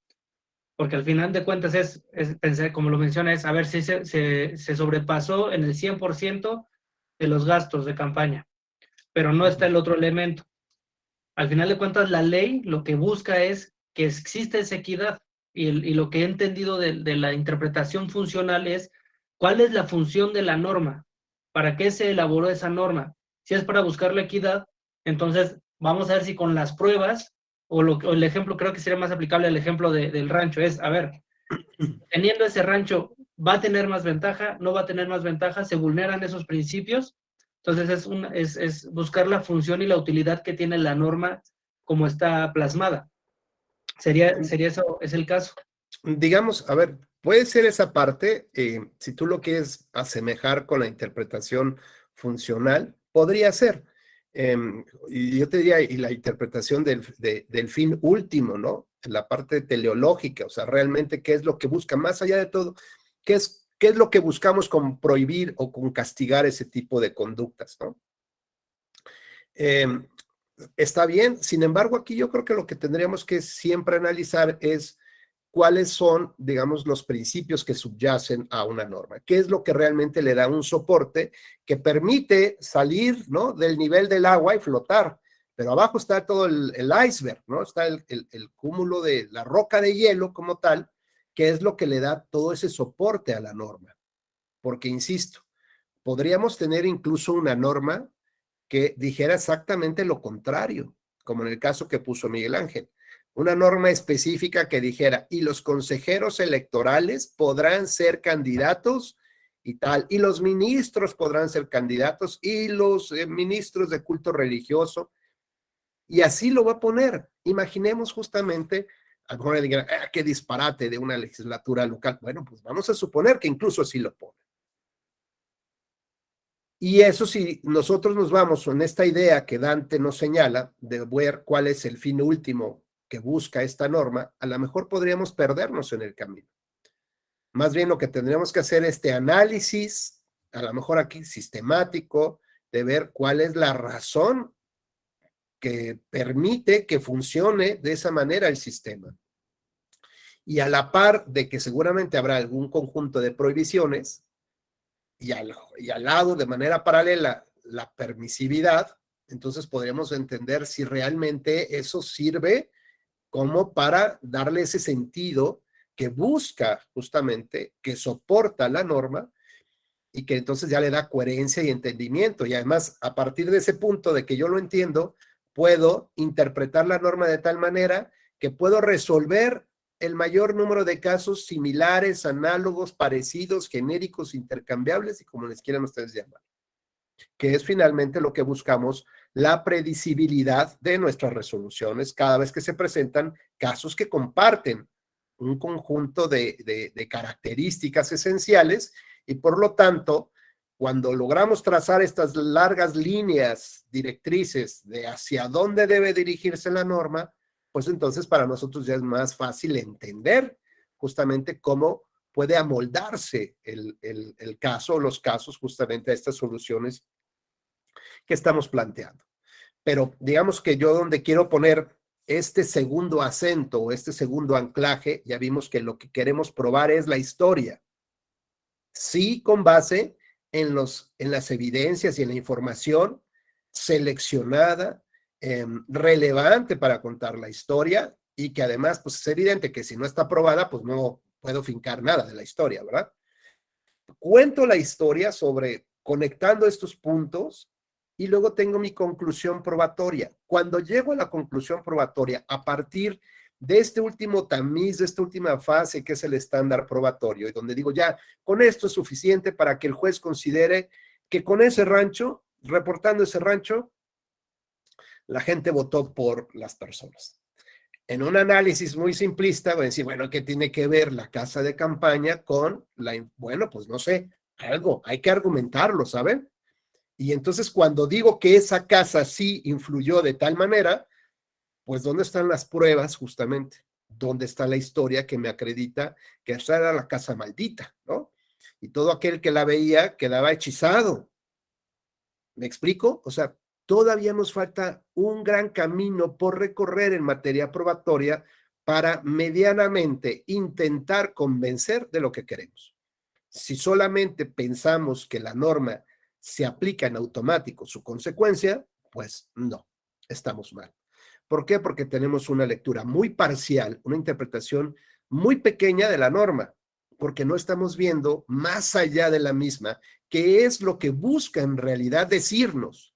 porque al final de cuentas pensé, como lo menciona, es a ver si se sobrepasó en el 100% de los gastos de campaña, pero no está el otro elemento. Al final de cuentas, la ley lo que busca es que exista esa equidad, y lo que he entendido de la interpretación funcional es cuál es la función de la norma, para qué se elaboró esa norma. Si es para buscar la equidad, entonces vamos a ver si con las pruebas, o el ejemplo, creo que sería más aplicable al ejemplo del rancho, es, a ver, teniendo ese rancho, ¿va a tener más ventaja? ¿No va a tener más ventaja? ¿Se vulneran esos principios? Entonces es buscar la función y la utilidad que tiene la norma como está plasmada. ¿Sería eso, es el caso? Digamos, a ver, puede ser esa parte, si tú lo quieres asemejar con la interpretación funcional, podría ser. Y yo te diría, y la interpretación del fin último, ¿no? La parte teleológica, o sea, realmente qué es lo que busca, más allá de todo, qué es lo que buscamos con prohibir o con castigar ese tipo de conductas, ¿no? Está bien, sin embargo, aquí yo creo que lo que tendríamos que siempre analizar es cuáles son, digamos, los principios que subyacen a una norma, qué es lo que realmente le da un soporte que permite salir, ¿no?, del nivel del agua y flotar, pero abajo está todo el iceberg, ¿no? Está el cúmulo de la roca de hielo como tal, que es lo que le da todo ese soporte a la norma, porque, insisto, podríamos tener incluso una norma que dijera exactamente lo contrario, como en el caso que puso Miguel Ángel. Una norma específica que dijera, y los consejeros electorales podrán ser candidatos y tal, y los ministros podrán ser candidatos, y los ministros de culto religioso, y así lo va a poner. Imaginemos justamente, a lo mejor digan, qué disparate de una legislatura local. Bueno, pues vamos a suponer que incluso así lo pone. Y eso, si nosotros nos vamos en esta idea que Dante nos señala de ver cuál es el fin último que busca esta norma, a lo mejor podríamos perdernos en el camino. Más bien lo que tendríamos que hacer es este análisis, a lo mejor aquí sistemático, de ver cuál es la razón que permite que funcione de esa manera el sistema. Y a la par de que seguramente habrá algún conjunto de prohibiciones, y al lado, de manera paralela, la permisividad, entonces podríamos entender si realmente eso sirve como para darle ese sentido que busca justamente, que soporta la norma y que entonces ya le da coherencia y entendimiento. Y además, a partir de ese punto de que yo lo entiendo, puedo interpretar la norma de tal manera que puedo resolver el mayor número de casos similares, análogos, parecidos, genéricos, intercambiables y como les quieran ustedes llamar, que es finalmente lo que buscamos, la predecibilidad de nuestras resoluciones cada vez que se presentan casos que comparten un conjunto de características esenciales y por lo tanto, cuando logramos trazar estas largas líneas directrices de hacia dónde debe dirigirse la norma, pues entonces para nosotros ya es más fácil entender justamente cómo puede amoldarse el caso o los casos justamente a estas soluciones que estamos planteando. Pero digamos que yo donde quiero poner este segundo acento o este segundo anclaje, ya vimos que lo que queremos probar es la historia. Sí, con base en las evidencias y en la información seleccionada, relevante para contar la historia y que además pues es evidente que si no está probada pues no puedo fincar nada de la historia, ¿verdad? Cuento la historia sobre conectando estos puntos y luego tengo mi conclusión probatoria. Cuando llego a la conclusión probatoria, a partir de este último tamiz, de esta última fase que es el estándar probatorio, y donde digo ya, con esto es suficiente para que el juez considere que con ese rancho, reportando ese rancho, la gente votó por las personas. En un análisis muy simplista, voy a decir, bueno, ¿qué tiene que ver la casa de campaña con bueno, pues no sé, algo, hay que argumentarlo, ¿saben? Y entonces cuando digo que esa casa sí influyó de tal manera, pues ¿dónde están las pruebas justamente? ¿Dónde está la historia que me acredita que esa era la casa maldita, ¿no? Y todo aquel que la veía quedaba hechizado. ¿Me explico? O sea, todavía nos falta un gran camino por recorrer en materia probatoria para medianamente intentar convencer de lo que queremos. Si solamente pensamos que la norma se aplica en automático su consecuencia, pues no, estamos mal. ¿Por qué? Porque tenemos una lectura muy parcial, una interpretación muy pequeña de la norma, porque no estamos viendo más allá de la misma qué es lo que busca en realidad decirnos.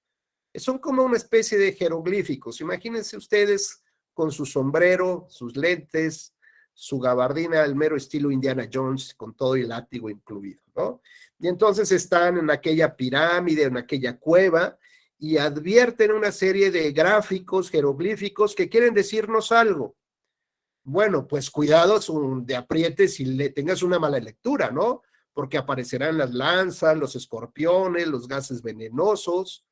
Son como una especie de jeroglíficos. Imagínense ustedes con su sombrero, sus lentes, su gabardina al mero estilo Indiana Jones, con todo el látigo incluido, ¿no? Y entonces están en aquella pirámide, en aquella cueva, y advierten una serie de gráficos, jeroglíficos que quieren decirnos algo. Bueno, pues cuidado de aprietes si le tengas una mala lectura, ¿no? Porque aparecerán las lanzas, los escorpiones, los gases venenosos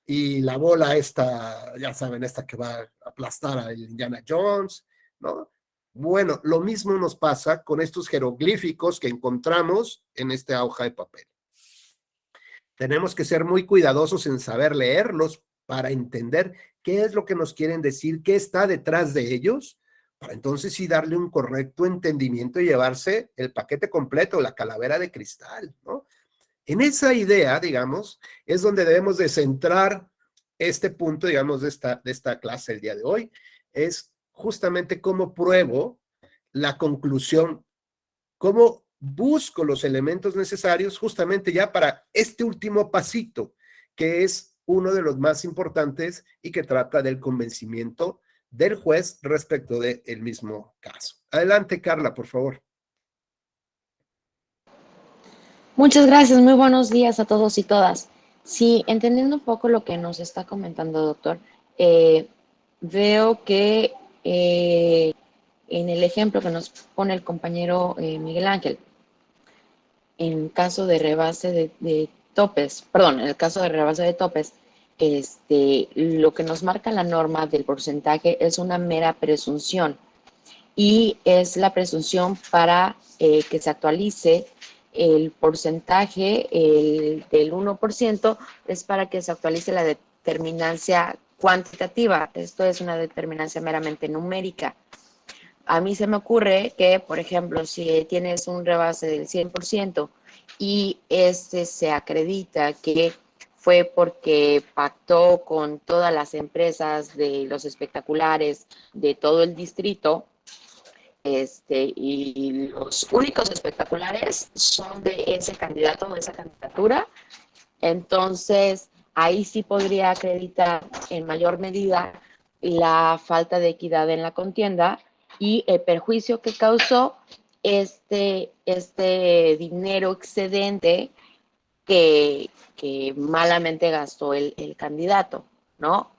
y la bola esta, ya saben, esta que va a aplastar a Indiana Jones, ¿no? Bueno, lo mismo nos pasa con estos jeroglíficos que encontramos en esta hoja de papel. Tenemos que ser muy cuidadosos en saber leerlos para entender qué es lo que nos quieren decir, qué está detrás de ellos, para entonces sí darle un correcto entendimiento y llevarse el paquete completo, la calavera de cristal, ¿no? En esa idea, digamos, es donde debemos de centrar este punto, digamos, de esta clase el día de hoy, es justamente cómo pruebo la conclusión, cómo busco los elementos necesarios justamente ya para este último pasito, que es uno de los más importantes y que trata del convencimiento del juez respecto del mismo caso. Adelante, Carla, por favor. Muchas gracias, muy buenos días a todos y todas. Sí, entendiendo un poco lo que nos está comentando, doctor, veo que en el ejemplo que nos pone el compañero Miguel Ángel, en caso de rebase de topes, perdón, en el caso de rebase de topes, lo que nos marca la norma del porcentaje es una mera presunción y es la presunción para que se actualice el porcentaje del 1%, es para que se actualice la determinancia cuantitativa. Esto es una determinancia meramente numérica. A mí se me ocurre que, por ejemplo, si tienes un rebase del 100% y se acredita que fue porque pactó con todas las empresas de los espectaculares de todo el distrito, y los únicos espectaculares son de ese candidato o de esa candidatura, entonces ahí sí podría acreditar en mayor medida la falta de equidad en la contienda y el perjuicio que causó este dinero excedente que malamente gastó el candidato, ¿no?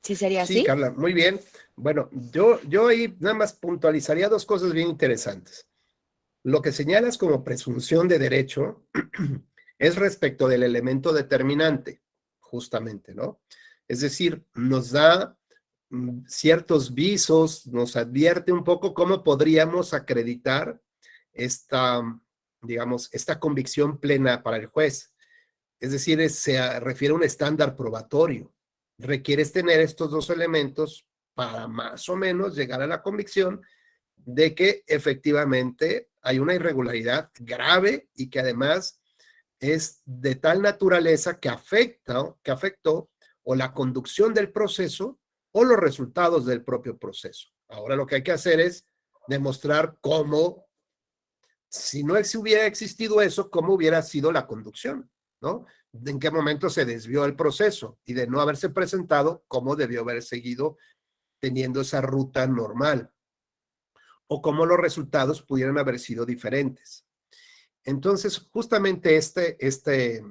¿Sí sería así? Sí, Carla, muy bien. Bueno, yo ahí nada más puntualizaría dos cosas bien interesantes. Lo que señalas como presunción de derecho es respecto del elemento determinante, justamente, ¿no? Es decir, nos da ciertos visos, nos advierte un poco cómo podríamos acreditar digamos, esta convicción plena para el juez. Es decir, se refiere a un estándar probatorio. Requieres tener estos dos elementos para más o menos llegar a la convicción de que efectivamente hay una irregularidad grave y que además es de tal naturaleza que afectó o la conducción del proceso o los resultados del propio proceso. Ahora lo que hay que hacer es demostrar cómo, si no hubiera existido eso, cómo hubiera sido la conducción. ¿no? En qué momento se desvió el proceso y de no haberse presentado, cómo debió haber seguido teniendo esa ruta normal o cómo los resultados pudieran haber sido diferentes. Entonces, justamente este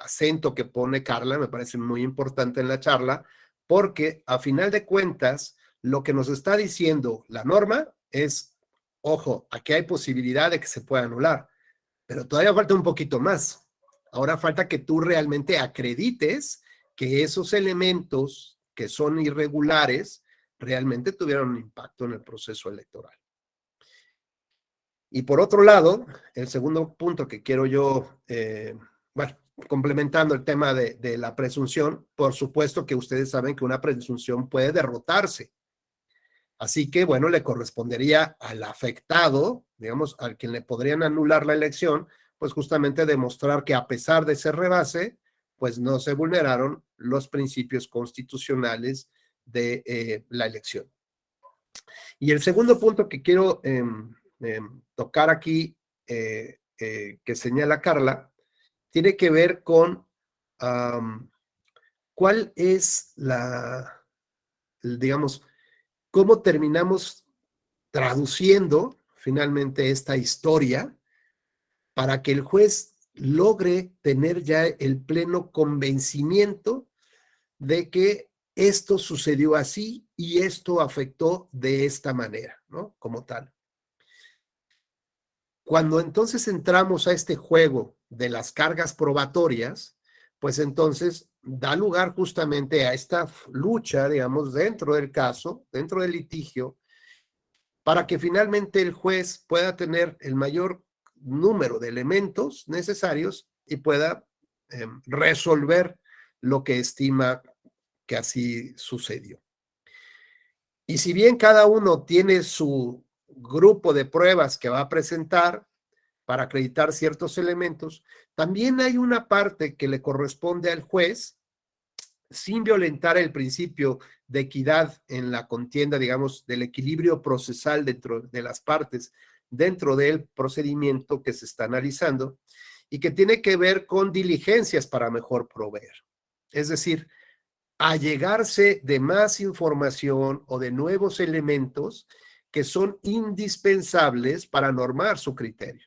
acento que pone Carla me parece muy importante en la charla, porque a final de cuentas, lo que nos está diciendo la norma es, ojo, aquí hay posibilidad de que se pueda anular, pero todavía falta un poquito más. Ahora falta que tú realmente acredites que esos elementos que son irregulares realmente tuvieron un impacto en el proceso electoral. Y por otro lado, el segundo punto que quiero yo, bueno, complementando el tema de la presunción, por supuesto que ustedes saben que una presunción puede derrotarse. Así que, bueno, le correspondería al afectado, digamos, al quien le podrían anular la elección, pues justamente demostrar que a pesar de ese rebase, pues no se vulneraron los principios constitucionales de la elección. Y el segundo punto que quiero tocar aquí, que señala Carla, tiene que ver con cuál es digamos, cómo terminamos traduciendo finalmente esta historia para que el juez logre tener ya el pleno convencimiento de que esto sucedió así y esto afectó de esta manera, ¿no? Como tal. Cuando entonces entramos a este juego de las cargas probatorias, pues entonces da lugar justamente a esta lucha, digamos, dentro del caso, dentro del litigio, para que finalmente el juez pueda tener el mayor número de elementos necesarios y pueda resolver lo que estima que así sucedió. Y si bien cada uno tiene su grupo de pruebas que va a presentar para acreditar ciertos elementos, también hay una parte que le corresponde al juez, sin violentar el principio de equidad en la contienda, digamos, del equilibrio procesal dentro de las partes, dentro del procedimiento que se está analizando, y que tiene que ver con diligencias para mejor proveer. Es decir, allegarse de más información o de nuevos elementos que son indispensables para normar su criterio.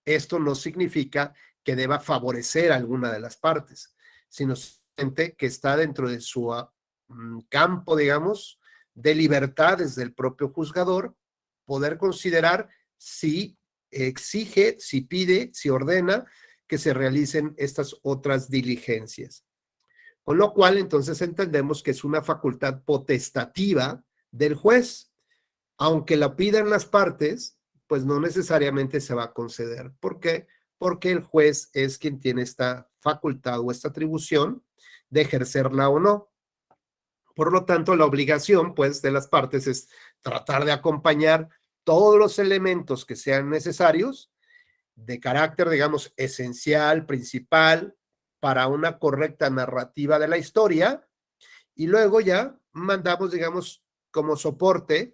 Esto no significa que deba favorecer a alguna de las partes, sino que está dentro de su campo, digamos, de libertades del propio juzgador, poder considerar si exige, si pide, si ordena que se realicen estas otras diligencias. Con lo cual, entonces entendemos que es una facultad potestativa del juez. Aunque la pidan las partes, pues no necesariamente se va a conceder. ¿Por qué? Porque el juez es quien tiene esta facultad o esta atribución de ejercerla o no. Por lo tanto, la obligación, pues, de las partes es tratar de acompañar todos los elementos que sean necesarios de carácter, digamos, esencial, principal, para una correcta narrativa de la historia, y luego ya mandamos, digamos, como soporte,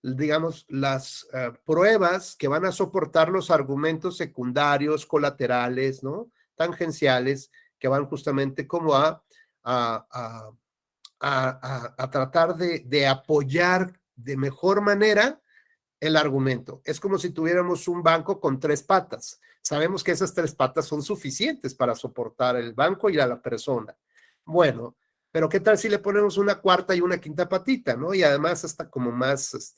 digamos, las pruebas que van a soportar los argumentos secundarios, colaterales, ¿no? Tangenciales, que van justamente como a tratar de apoyar de mejor manera el argumento. Es como si tuviéramos un banco con 3 patas. Sabemos que esas 3 patas son suficientes para soportar el banco y a la persona. Bueno, pero ¿qué tal si le ponemos una cuarta y una quinta patita, ¿no? Y además hasta como más,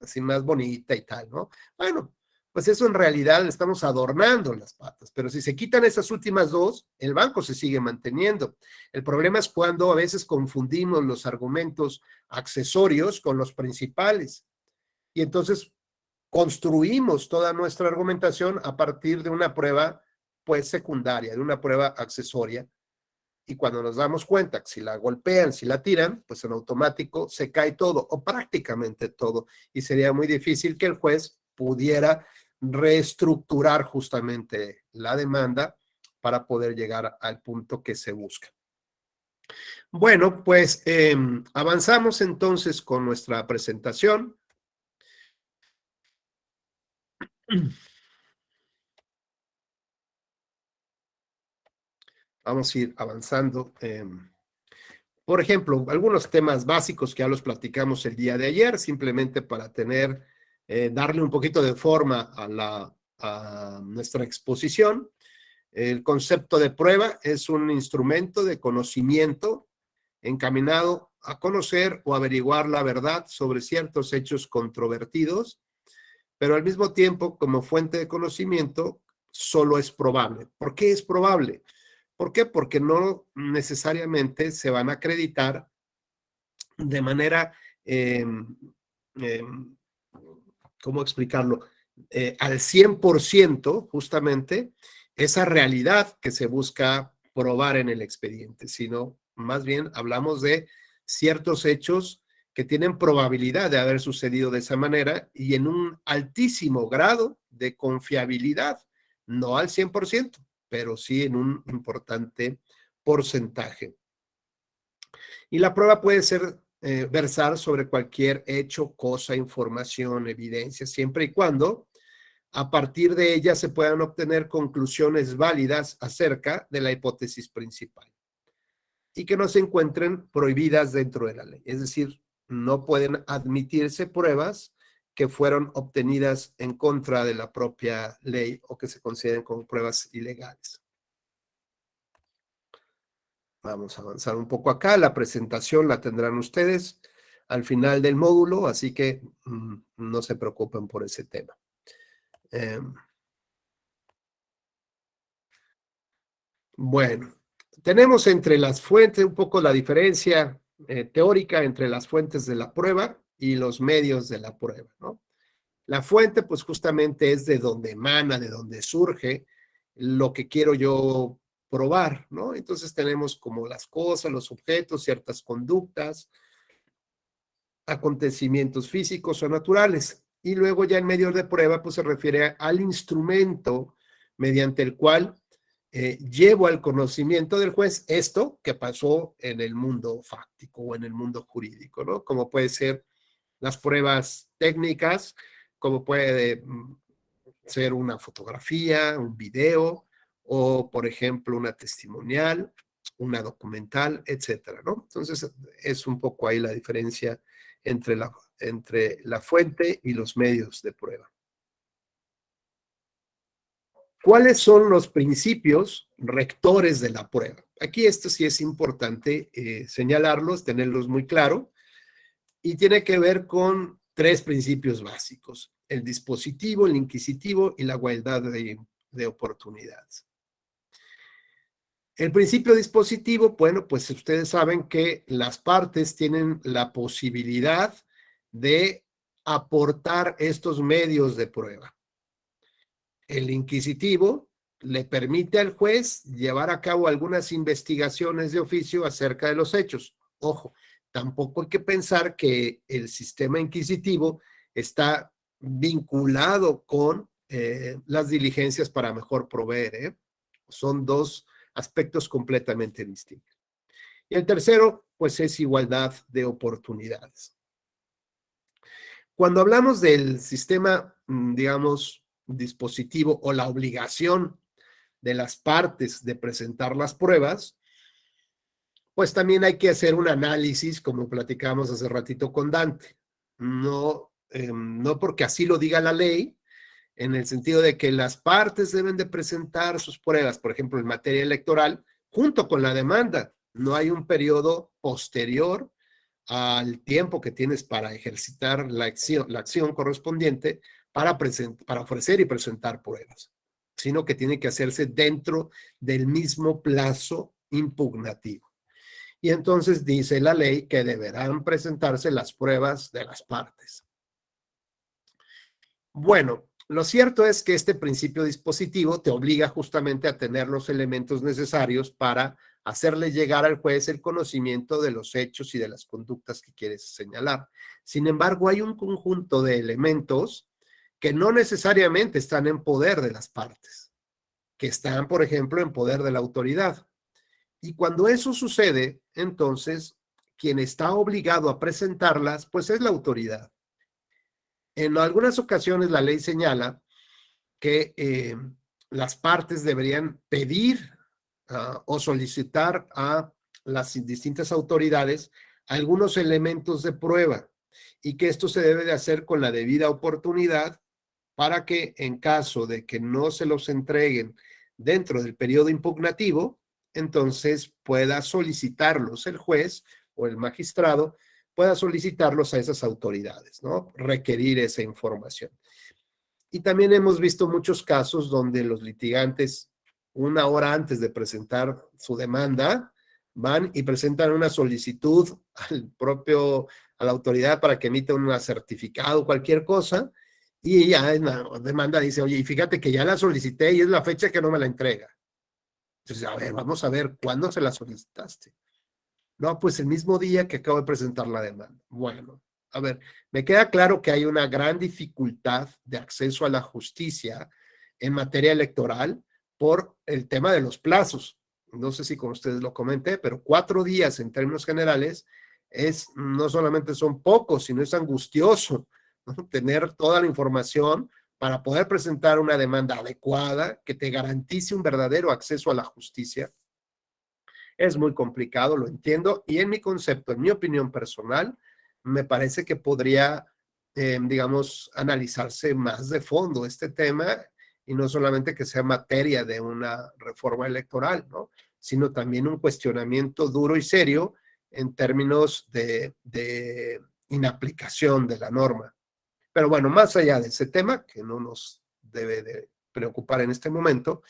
así más bonita y tal, ¿no? Bueno, pues eso en realidad le estamos adornando las patas, pero si se quitan esas últimas 2, el banco se sigue manteniendo. El problema es cuando a veces confundimos los argumentos accesorios con los principales. Y entonces construimos toda nuestra argumentación a partir de una prueba, pues, secundaria, de una prueba accesoria. Y cuando nos damos cuenta que si la golpean, si la tiran, pues en automático se cae todo o prácticamente todo. Y sería muy difícil que el juez pudiera reestructurar justamente la demanda para poder llegar al punto que se busca. Bueno, pues avanzamos entonces con nuestra presentación. Vamos a ir avanzando. Por ejemplo, algunos temas básicos que ya los platicamos el día de ayer, simplemente para darle un poquito de forma a nuestra exposición. El concepto de prueba es un instrumento de conocimiento encaminado a conocer o averiguar la verdad sobre ciertos hechos controvertidos, pero al mismo tiempo, como fuente de conocimiento, solo es probable. ¿Por qué es probable? ¿Por qué? Porque no necesariamente se van a acreditar de manera, ¿cómo explicarlo? Al 100%, justamente, esa realidad que se busca probar en el expediente, sino más bien hablamos de ciertos hechos que tienen probabilidad de haber sucedido de esa manera y en un altísimo grado de confiabilidad, no al 100%, pero sí en un importante porcentaje. Y la prueba puede ser versar sobre cualquier hecho, cosa, información, evidencia, siempre y cuando a partir de ella se puedan obtener conclusiones válidas acerca de la hipótesis principal y que no se encuentren prohibidas dentro de la ley. Es decir, no pueden admitirse pruebas que fueron obtenidas en contra de la propia ley o que se consideren como pruebas ilegales. Vamos a avanzar un poco acá. La presentación la tendrán ustedes al final del módulo, así que no se preocupen por ese tema. Bueno, tenemos entre las fuentes un poco la diferencia teórica entre las fuentes de la prueba y los medios de la prueba, ¿no? La fuente, pues justamente es de donde emana, de donde surge lo que quiero yo probar, ¿no? Entonces tenemos como las cosas, los objetos, ciertas conductas, acontecimientos físicos o naturales. Y luego ya el medio de prueba, pues se refiere al instrumento mediante el cual llevo al conocimiento del juez esto que pasó en el mundo fáctico o en el mundo jurídico, ¿no? Como puede ser las pruebas técnicas, como puede ser una fotografía, un video, o por ejemplo una testimonial, una documental, etcétera, ¿no? Entonces es un poco ahí la diferencia entre la fuente y los medios de prueba. ¿Cuáles son los principios rectores de la prueba? Aquí esto sí es importante señalarlos, tenerlos muy claro, y tiene que ver con 3 principios básicos: el dispositivo, el inquisitivo y la igualdad de oportunidades. El principio dispositivo, bueno, pues ustedes saben que las partes tienen la posibilidad de aportar estos medios de prueba. El inquisitivo le permite al juez llevar a cabo algunas investigaciones de oficio acerca de los hechos. Ojo, tampoco hay que pensar que el sistema inquisitivo está vinculado con las diligencias para mejor proveer. Son 2 aspectos completamente distintos. Y el tercero, pues es igualdad de oportunidades. Cuando hablamos del sistema, digamos, dispositivo o la obligación de las partes de presentar las pruebas, pues también hay que hacer un análisis, como platicamos hace ratito con Dante. No porque así lo diga la ley, en el sentido de que las partes deben de presentar sus pruebas, por ejemplo, en materia electoral, junto con la demanda. No hay un periodo posterior al tiempo que tienes para ejercitar la acción correspondiente para ofrecer y presentar pruebas, sino que tiene que hacerse dentro del mismo plazo impugnativo. Y entonces dice la ley que deberán presentarse las pruebas de las partes. Bueno, lo cierto es que este principio dispositivo te obliga justamente a tener los elementos necesarios para hacerle llegar al juez el conocimiento de los hechos y de las conductas que quieres señalar. Sin embargo, hay un conjunto de elementos que no necesariamente están en poder de las partes, que están, por ejemplo, en poder de la autoridad. Y cuando eso sucede, entonces, quien está obligado a presentarlas, pues es la autoridad. En algunas ocasiones la ley señala que las partes deberían pedir o solicitar a las distintas autoridades algunos elementos de prueba y que esto se debe de hacer con la debida oportunidad para que en caso de que no se los entreguen dentro del periodo impugnativo, entonces pueda solicitarlos el juez o el magistrado, pueda solicitarlos a esas autoridades, ¿no? Requerir esa información. Y también hemos visto muchos casos donde los litigantes, una hora antes de presentar su demanda, van y presentan una solicitud a la autoridad para que emita un certificado, cualquier cosa, y ya en la demanda dice, oye, y fíjate que ya la solicité y es la fecha que no me la entrega. Entonces, a ver, vamos a ver, ¿cuándo se la solicitaste? No, pues el mismo día que acabo de presentar la demanda. Bueno, a ver, me queda claro que hay una gran dificultad de acceso a la justicia en materia electoral por el tema de los plazos. No sé si con ustedes lo comenté, pero 4 días en términos generales no solamente son pocos, sino es angustioso, ¿no? Tener toda la información para poder presentar una demanda adecuada que te garantice un verdadero acceso a la justicia. Es muy complicado, lo entiendo, y en mi concepto, en mi opinión personal, me parece que podría, digamos, analizarse más de fondo este tema y no solamente que sea materia de una reforma electoral, ¿no? Sino también un cuestionamiento duro y serio en términos de inaplicación de la norma. Pero bueno, más allá de ese tema, que no nos debe de preocupar en este momento,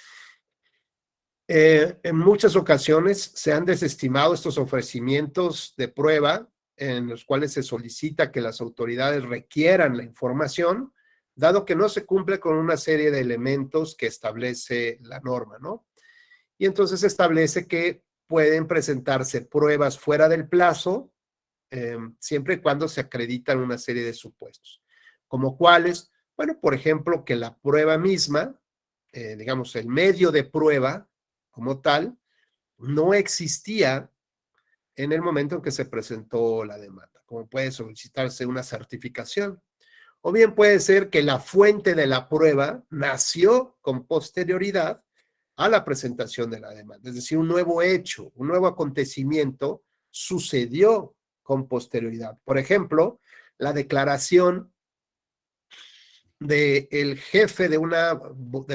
en muchas ocasiones se han desestimado estos ofrecimientos de prueba en los cuales se solicita que las autoridades requieran la información, dado que no se cumple con una serie de elementos que establece la norma, ¿no? Y entonces establece que pueden presentarse pruebas fuera del plazo, siempre y cuando se acreditan una serie de supuestos. ¿Como cuáles? Bueno, por ejemplo, que la prueba misma, digamos, el medio de prueba como tal, no existía en el momento en que se presentó la demanda, como puede solicitarse una certificación. O bien puede ser que la fuente de la prueba nació con posterioridad a la presentación de la demanda, es decir, un nuevo hecho, un nuevo acontecimiento sucedió con posterioridad. Por ejemplo, la declaración del jefe de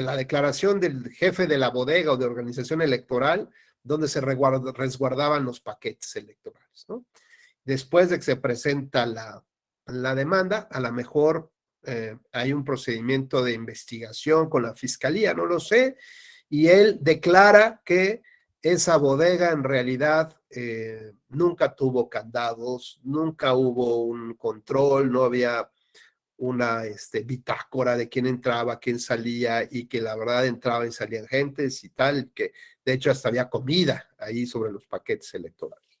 la declaración del jefe de la bodega o de organización electoral donde se resguardaban los paquetes electorales, ¿no? Después de que se presenta la demanda, a lo mejor hay un procedimiento de investigación con la fiscalía, no lo sé, y él declara que esa bodega en realidad nunca tuvo candados, nunca hubo un control, no había una bitácora de quién entraba, quién salía, y que la verdad entraba y salían gentes y tal, que de hecho hasta había comida ahí sobre los paquetes electorales.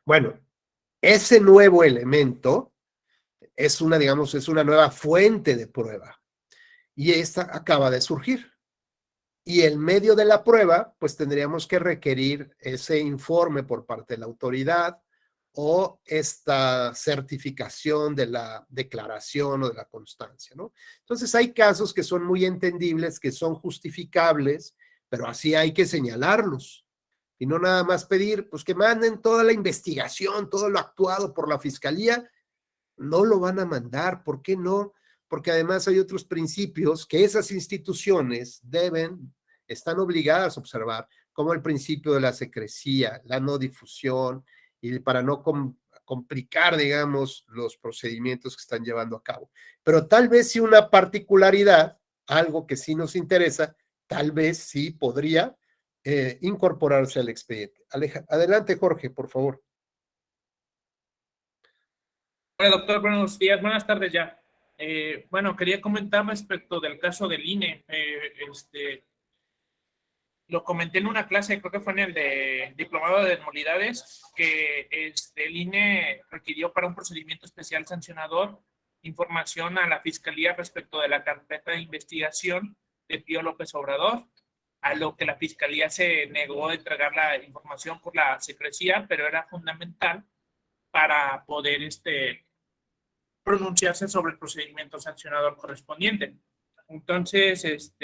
Bueno, ese nuevo elemento es una nueva fuente de prueba y esta acaba de surgir. Y en medio de la prueba, pues tendríamos que requerir ese informe por parte de la autoridad o esta certificación de la declaración o de la constancia, ¿no? Entonces hay casos que son muy entendibles, que son justificables, pero así hay que señalarlos. Y no nada más pedir, pues que manden toda la investigación, todo lo actuado por la fiscalía. No lo van a mandar. ¿Por qué no? Porque además hay otros principios que esas instituciones están obligadas a observar, como el principio de la secrecía, la no difusión, y para no complicar, digamos, los procedimientos que están llevando a cabo. Pero tal vez sí una particularidad, algo que sí nos interesa, tal vez sí podría incorporarse al expediente. Adelante, Jorge, por favor. Hola, doctor, buenos días, buenas tardes ya. Bueno, quería comentar respecto del caso del INE. Lo comenté en una clase, creo que fue en el de diplomado de nulidades, que el INE requirió para un procedimiento especial sancionador información a la Fiscalía respecto de la carpeta de investigación de Pío López Obrador, a lo que la Fiscalía se negó a entregar la información por la secrecía, pero era fundamental para poder pronunciarse sobre el procedimiento sancionador correspondiente. Entonces,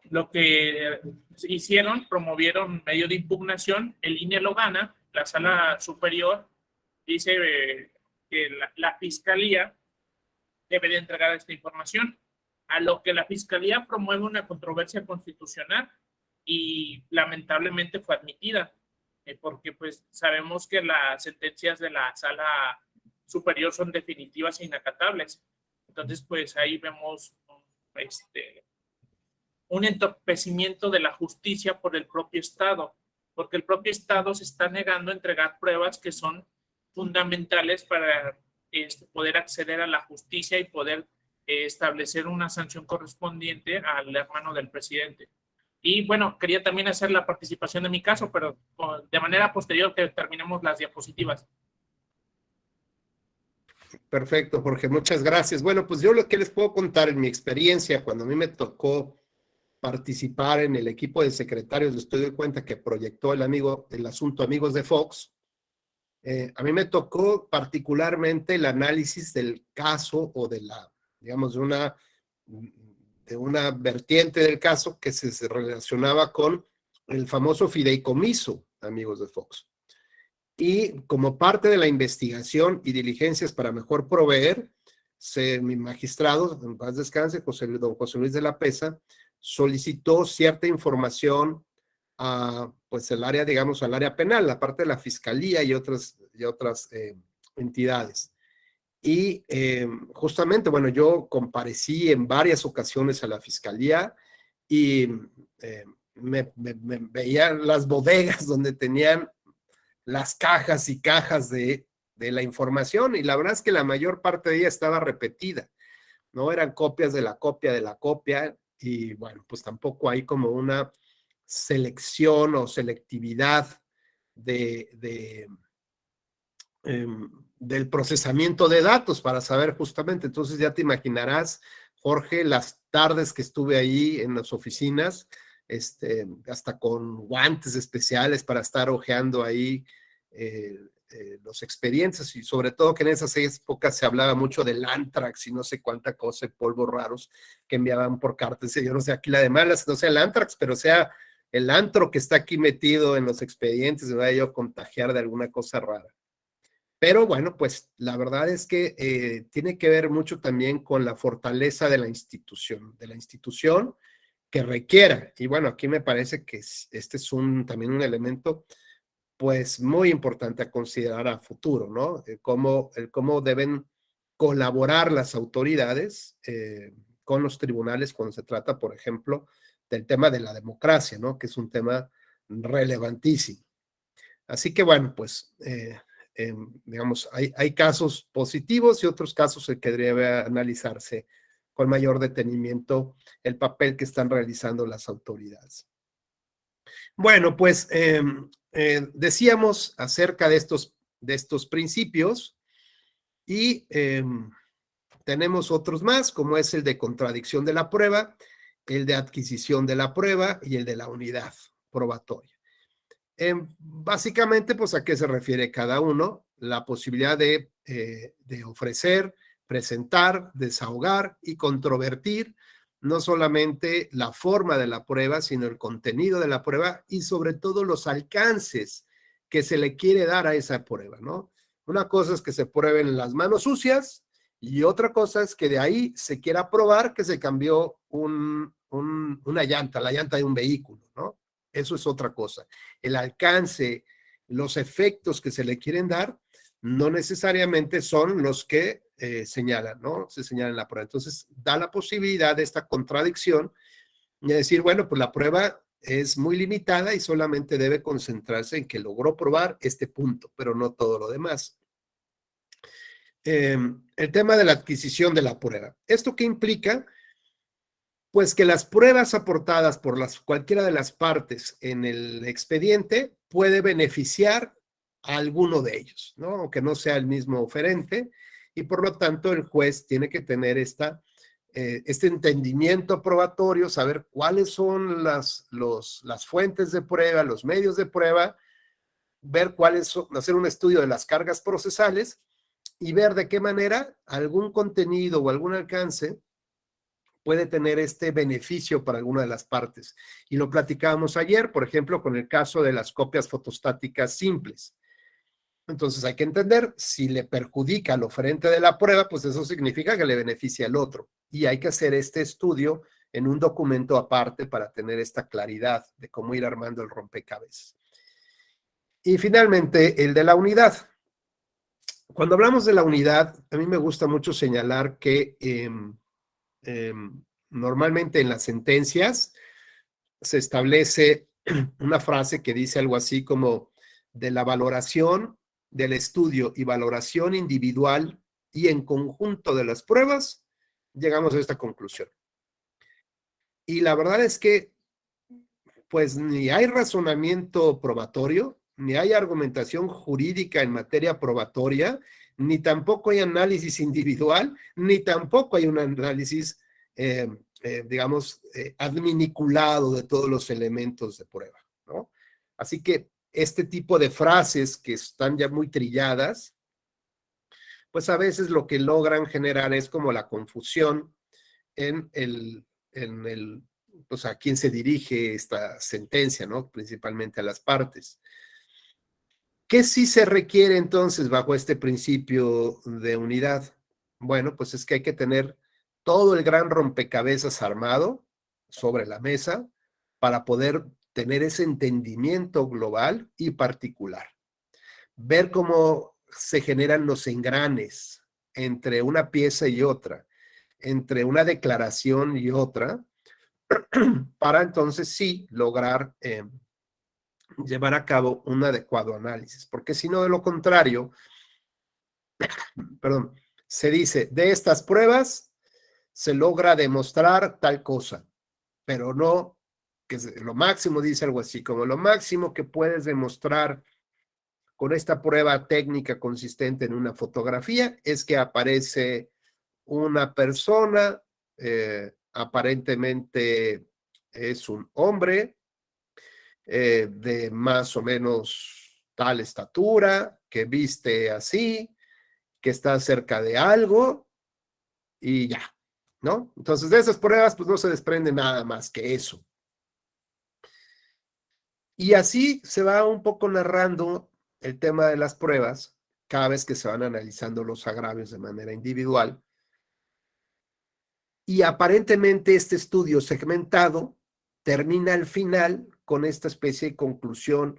lo que hicieron, promovieron medio de impugnación, el INE lo gana, la sala superior dice que la fiscalía debe de entregar esta información, a lo que la fiscalía promueve una controversia constitucional y lamentablemente fue admitida, porque pues sabemos que las sentencias de la sala superior son definitivas e inacatables. Entonces pues ahí vemos un entorpecimiento de la justicia por el propio Estado, porque el propio Estado se está negando a entregar pruebas que son fundamentales para poder acceder a la justicia y poder establecer una sanción correspondiente al hermano del presidente. Y bueno, quería también hacer la participación de mi caso, pero de manera posterior que terminemos las diapositivas. Perfecto, Jorge, muchas gracias. Bueno, pues yo lo que les puedo contar en mi experiencia, cuando a mí me tocó participar en el equipo de secretarios de estudio de cuenta que proyectó el asunto Amigos de Fox, a mí me tocó particularmente el análisis del caso o de la, digamos, de una vertiente del caso que se relacionaba con el famoso fideicomiso Amigos de Fox. Y como parte de la investigación y diligencias para mejor proveer, mi magistrado, en paz descanse, don José Luis de la Pesa, solicitó cierta información a, pues, el área, digamos, al área penal, la parte de la fiscalía y otras entidades. Y justamente, bueno, yo comparecí en varias ocasiones a la fiscalía y me veía las bodegas donde tenían las cajas y cajas de la información, y la verdad es que la mayor parte de ella estaba repetida, ¿no? Eran copias de la copia, y bueno, pues tampoco hay como una selección o selectividad del procesamiento de datos para saber justamente. Entonces ya te imaginarás, Jorge, las tardes que estuve ahí en las oficinas, hasta con guantes especiales para estar hojeando ahí los expedientes, y sobre todo que en esas épocas se hablaba mucho del antrax y no sé cuánta cosa, polvos raros que enviaban por cartas. Yo no sé aquí la de malas, no sea el antrax, pero sea el antro que está aquí metido en los expedientes, me vaya yo a contagiar de alguna cosa rara. Pero bueno, pues la verdad es que tiene que ver mucho también con la fortaleza de la institución que requiera. Y bueno, aquí me parece que este es también un elemento pues muy importante a considerar a futuro, ¿no? El cómo deben colaborar las autoridades con los tribunales cuando se trata, por ejemplo, del tema de la democracia, ¿no? Que es un tema relevantísimo. Así que bueno, pues digamos, hay casos positivos y otros casos en que debe analizarse con mayor detenimiento el papel que están realizando las autoridades. Bueno, pues decíamos acerca de estos principios, y tenemos otros más, como es el de contradicción de la prueba, el de adquisición de la prueba y el de la unidad probatoria. Básicamente, pues, ¿a qué se refiere cada uno? La posibilidad de ofrecer, presentar, desahogar y controvertir no solamente la forma de la prueba, sino el contenido de la prueba y sobre todo los alcances que se le quiere dar a esa prueba, ¿no? Una cosa es que se prueben las manos sucias y otra cosa es que de ahí se quiera probar que se cambió una llanta, la llanta de un vehículo, ¿no? Eso es otra cosa. El alcance, los efectos que se le quieren dar, no necesariamente son los que señalan, ¿no? Se señalan en la prueba. Entonces, da la posibilidad de esta contradicción y decir, bueno, pues la prueba es muy limitada y solamente debe concentrarse en que logró probar este punto, pero no todo lo demás. El tema de la adquisición de la prueba. ¿Esto qué implica? Pues que las pruebas aportadas por cualquiera de las partes en el expediente puede beneficiar a alguno de ellos, ¿no? Aunque no sea el mismo oferente, y por lo tanto el juez tiene que tener este entendimiento probatorio, saber cuáles son las fuentes de prueba, los medios de prueba, ver cuáles son, hacer un estudio de las cargas procesales y ver de qué manera algún contenido o algún alcance puede tener este beneficio para alguna de las partes. Y lo platicábamos ayer, por ejemplo, con el caso de las copias fotostáticas simples. Entonces hay que entender, si le perjudica al oferente de la prueba, pues eso significa que le beneficia al otro. Y hay que hacer este estudio en un documento aparte para tener esta claridad de cómo ir armando el rompecabezas. Y finalmente, el de la unidad. Cuando hablamos de la unidad, a mí me gusta mucho señalar que normalmente en las sentencias se establece una frase que dice algo así como: de la valoración, del estudio y valoración individual y en conjunto de las pruebas, llegamos a esta conclusión. Y la verdad es que, pues, ni hay razonamiento probatorio, ni hay argumentación jurídica en materia probatoria, ni tampoco hay análisis individual, ni tampoco hay un análisis, digamos, adminiculado de todos los elementos de prueba, ¿no? Así que este tipo de frases que están ya muy trilladas, pues a veces lo que logran generar es como la confusión en pues a quién se dirige esta sentencia, ¿no? Principalmente a las partes. ¿Qué sí se requiere entonces bajo este principio de unidad? Bueno, pues es que hay que tener todo el gran rompecabezas armado sobre la mesa para poder tener ese entendimiento global y particular. Ver cómo se generan los engranes entre una pieza y otra, entre una declaración y otra, para entonces sí lograr llevar a cabo un adecuado análisis, porque si no, de lo contrario, perdón, se dice, de estas pruebas se logra demostrar tal cosa, pero no, que lo máximo, dice algo así, como lo máximo que puedes demostrar con esta prueba técnica consistente en una fotografía es que aparece una persona, aparentemente es un hombre, de más o menos tal estatura, que viste así, que está cerca de algo y ya, ¿no? Entonces de esas pruebas pues no se desprende nada más que eso. Y así se va un poco narrando el tema de las pruebas cada vez que se van analizando los agravios de manera individual. Y aparentemente este estudio segmentado termina al final con esta especie de conclusión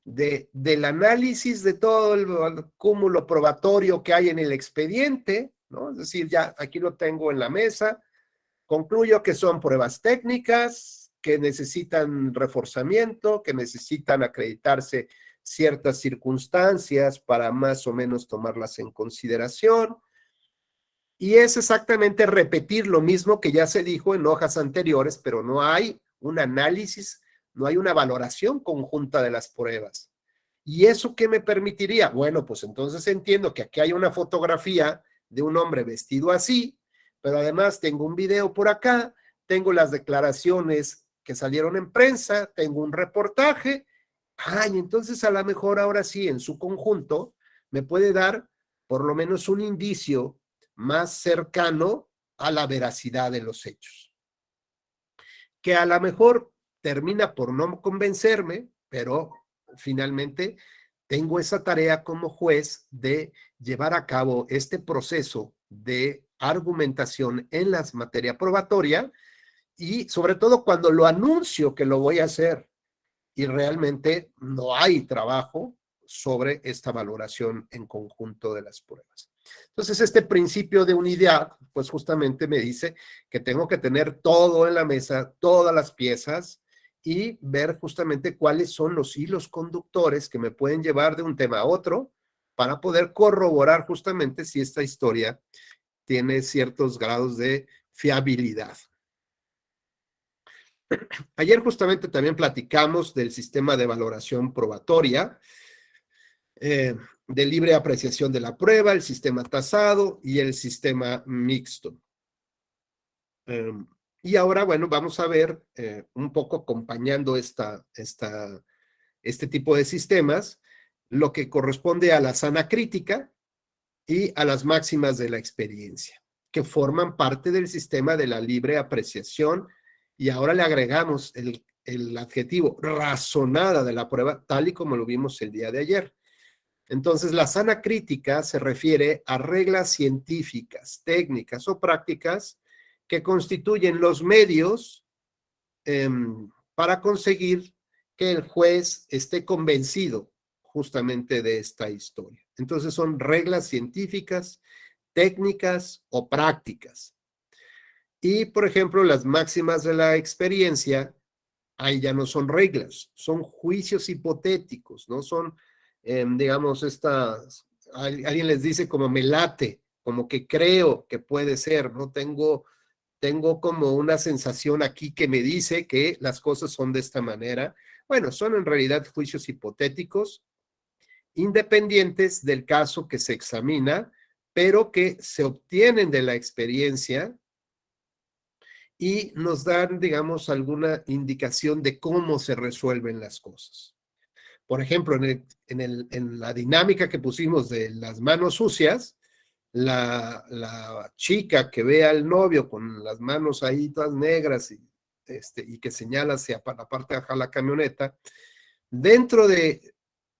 del análisis de todo el cúmulo probatorio que hay en el expediente, ¿no? Es decir, ya aquí lo tengo en la mesa, concluyo que son pruebas técnicas, que necesitan reforzamiento, que necesitan acreditarse ciertas circunstancias para más o menos tomarlas en consideración. Y es exactamente repetir lo mismo que ya se dijo en hojas anteriores, pero no hay un análisis, no hay una valoración conjunta de las pruebas. ¿Y eso qué me permitiría? Bueno, pues entonces entiendo que aquí hay una fotografía de un hombre vestido así, pero además tengo un video por acá, tengo las declaraciones que salieron en prensa, tengo un reportaje. Ay, entonces a lo mejor ahora sí, en su conjunto, me puede dar por lo menos un indicio más cercano a la veracidad de los hechos. Que a lo mejor termina por no convencerme, pero finalmente tengo esa tarea como juez de llevar a cabo este proceso de argumentación en la materia probatoria y sobre todo cuando lo anuncio que lo voy a hacer y realmente no hay trabajo sobre esta valoración en conjunto de las pruebas. Entonces, este principio de unidad, pues justamente me dice que tengo que tener todo en la mesa, todas las piezas y ver justamente cuáles son los hilos conductores que me pueden llevar de un tema a otro para poder corroborar justamente si esta historia tiene ciertos grados de fiabilidad. Ayer justamente también platicamos del sistema de valoración probatoria, de libre apreciación de la prueba, el sistema tasado y el sistema mixto. Y ahora, bueno, vamos a ver un poco acompañando este tipo de sistemas, lo que corresponde a la sana crítica y a las máximas de la experiencia. que forman parte del sistema de la libre apreciación, y ahora le agregamos el adjetivo razonada de la prueba, tal y como lo vimos el día de ayer. Entonces, la sana crítica se refiere a reglas científicas, técnicas o prácticas que constituyen los medios para conseguir que el juez esté convencido justamente de esta historia. Entonces, son reglas científicas, técnicas o prácticas. Y, por ejemplo, las máximas de la experiencia, ahí ya no son reglas, son juicios hipotéticos, no son, digamos, alguien les dice como me late, como que creo que puede ser, ¿no? Tengo como una sensación aquí que me dice que las cosas son de esta manera. Bueno, son en realidad juicios hipotéticos, independientes del caso que se examina, pero que se obtienen de la experiencia y nos dan, digamos, alguna indicación de cómo se resuelven las cosas. Por ejemplo, en la dinámica que pusimos de las manos sucias, la chica que ve al novio con las manos ahí todas negras y que señala hacia la parte de la camioneta, dentro de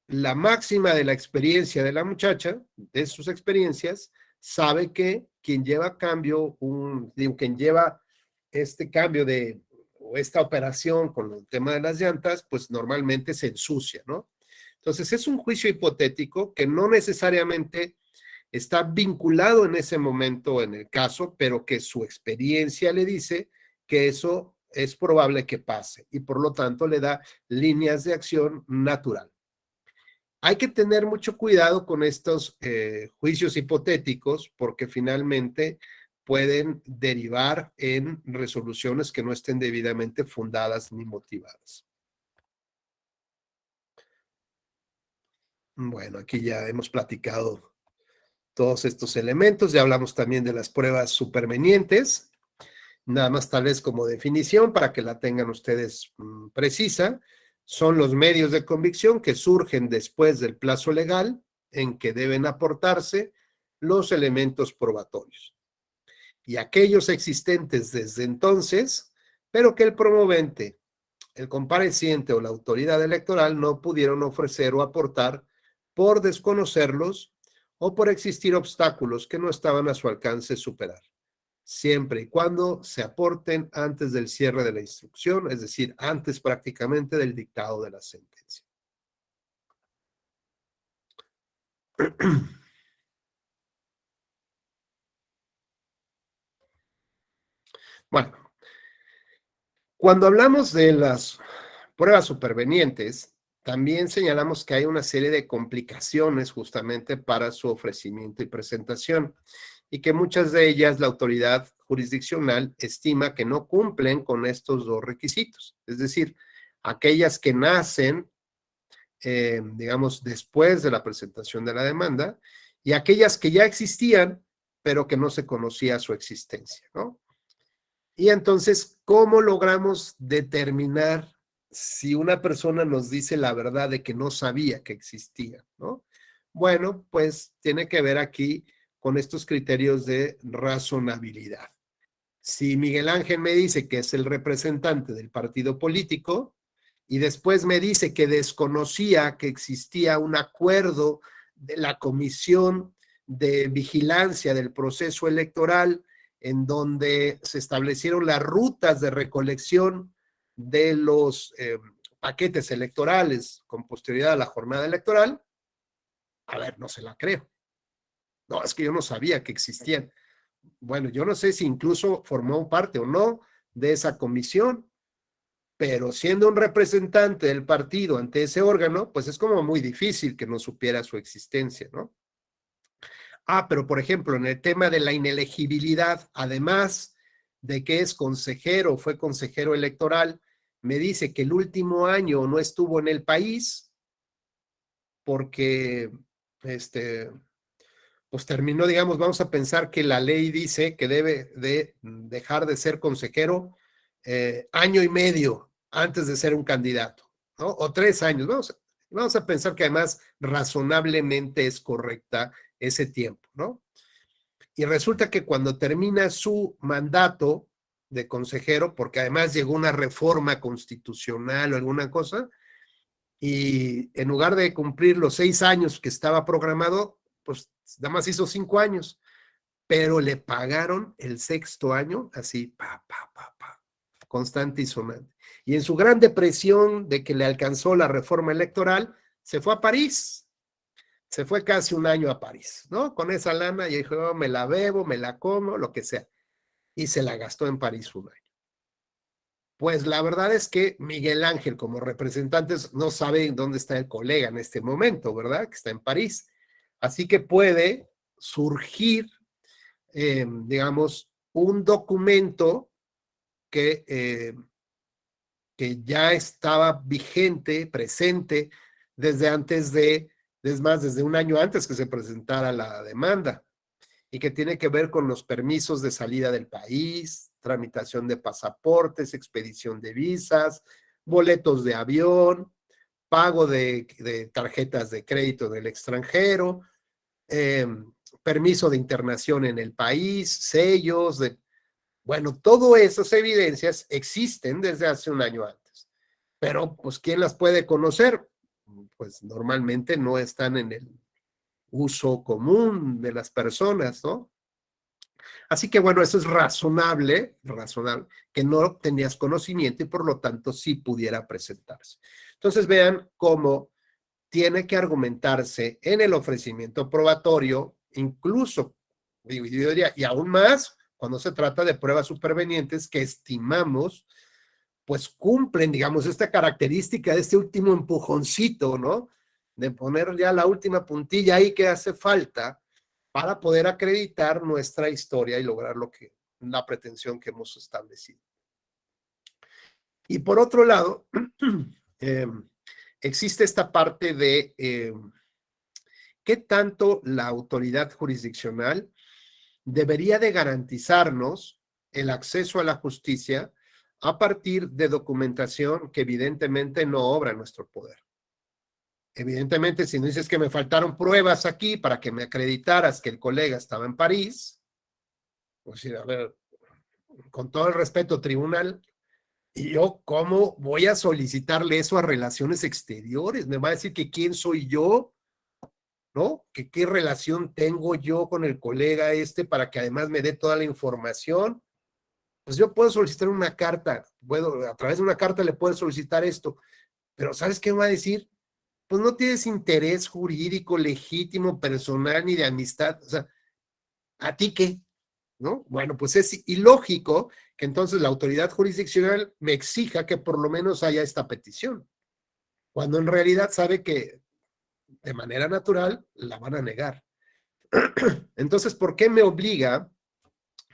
la máxima de la experiencia de la muchacha, de sus experiencias, sabe que quien lleva quien lleva este cambio o esta operación con el tema de las llantas, pues normalmente se ensucia, ¿no? Entonces es un juicio hipotético que no necesariamente está vinculado en ese momento en el caso, pero que su experiencia le dice que eso es probable que pase y por lo tanto le da líneas de acción natural. Hay que tener mucho cuidado con estos juicios hipotéticos porque finalmente pueden derivar en resoluciones que no estén debidamente fundadas ni motivadas. Bueno, aquí ya hemos platicado todos estos elementos, ya hablamos también de las pruebas supervenientes, nada más tal vez como definición para que la tengan ustedes precisa. Son los medios de convicción que surgen después del plazo legal en que deben aportarse los elementos probatorios. Y aquellos existentes desde entonces, pero que el promovente, el compareciente o la autoridad electoral no pudieron ofrecer o aportar por desconocerlos o por existir obstáculos que no estaban a su alcance superar, siempre y cuando se aporten antes del cierre de la instrucción, es decir, antes prácticamente del dictado de la sentencia. Bueno, cuando hablamos de las pruebas supervenientes, también señalamos que hay una serie de complicaciones justamente para su ofrecimiento y presentación y que muchas de ellas la autoridad jurisdiccional estima que no cumplen con estos dos requisitos. Es decir, aquellas que nacen, digamos, después de la presentación de la demanda y aquellas que ya existían, pero que no se conocía su existencia, ¿no? Y entonces, ¿cómo logramos determinar si una persona nos dice la verdad de que no sabía que existía, ¿no? Bueno, pues tiene que ver aquí con estos criterios de razonabilidad. Si Miguel Ángel me dice que es el representante del partido político y después me dice que desconocía que existía un acuerdo de la Comisión de Vigilancia del Proceso Electoral en donde se establecieron las rutas de recolección de los paquetes electorales con posterioridad a la jornada electoral, a ver, no se la creo. No, es que yo no sabía que existían. Bueno, yo no sé si incluso formó parte o no de esa comisión, pero siendo un representante del partido ante ese órgano, pues es como muy difícil que no supiera su existencia, ¿no? Pero por ejemplo, en el tema de la inelegibilidad, además de que es consejero, fue consejero electoral, me dice que el último año no estuvo en el país porque, pues terminó, digamos, vamos a pensar que la ley dice que debe de dejar de ser consejero año y medio antes de ser un candidato, ¿no? O 3 años, vamos a pensar que además razonablemente es correcta ese tiempo, ¿no? Y resulta que cuando termina su mandato de consejero, porque además llegó una reforma constitucional o alguna cosa, y en lugar de cumplir los 6 años que estaba programado, pues nada más hizo 5 años, pero le pagaron el 6º año así, constante y sonante. Y en su gran depresión de que le alcanzó la reforma electoral, se fue a París. Se fue casi un año a París, ¿no? Con esa lana y dijo, oh, me la bebo, me la como, lo que sea. Y se la gastó en París un año. Pues la verdad es que Miguel Ángel, como representante, no sabe dónde está el colega en este momento, ¿verdad? Que está en París. Así que puede surgir, digamos, un documento que ya estaba vigente, presente, desde antes de, es más, desde un año antes que se presentara la demanda, y que tiene que ver con los permisos de salida del país, tramitación de pasaportes, expedición de visas, boletos de avión, pago de tarjetas de crédito del extranjero, permiso de internación en el país, sellos, bueno, todas esas evidencias existen desde hace un año antes, pero pues ¿quién las puede conocer? Pues normalmente no están en el uso común de las personas, ¿no? Así que bueno, eso es razonable que no tenías conocimiento y por lo tanto sí pudiera presentarse. Entonces vean cómo tiene que argumentarse en el ofrecimiento probatorio, incluso, yo diría, y aún más cuando se trata de pruebas supervenientes que estimamos, pues cumplen, digamos, esta característica de este último empujoncito, ¿no? De poner ya la última puntilla ahí que hace falta para poder acreditar nuestra historia y lograr la pretensión que hemos establecido. Y por otro lado, existe esta parte de qué tanto la autoridad jurisdiccional debería de garantizarnos el acceso a la justicia a partir de documentación que evidentemente no obra en nuestro poder. Evidentemente, si no dices que me faltaron pruebas aquí para que me acreditaras que el colega estaba en París, pues a ver, con todo el respeto, tribunal, ¿y yo cómo voy a solicitarle eso a Relaciones Exteriores? ¿Me va a decir que quién soy yo? ¿No? ¿Que qué relación tengo yo con el colega para que además me dé toda la información? Pues yo puedo solicitar una carta, a través de una carta le puedo solicitar esto, pero ¿sabes qué me va a decir? Pues no tienes interés jurídico, legítimo, personal, ni de amistad, o sea, ¿a ti qué? ¿No? Bueno, pues es ilógico que entonces la autoridad jurisdiccional me exija que por lo menos haya esta petición, cuando en realidad sabe que de manera natural la van a negar. Entonces, ¿por qué me obliga,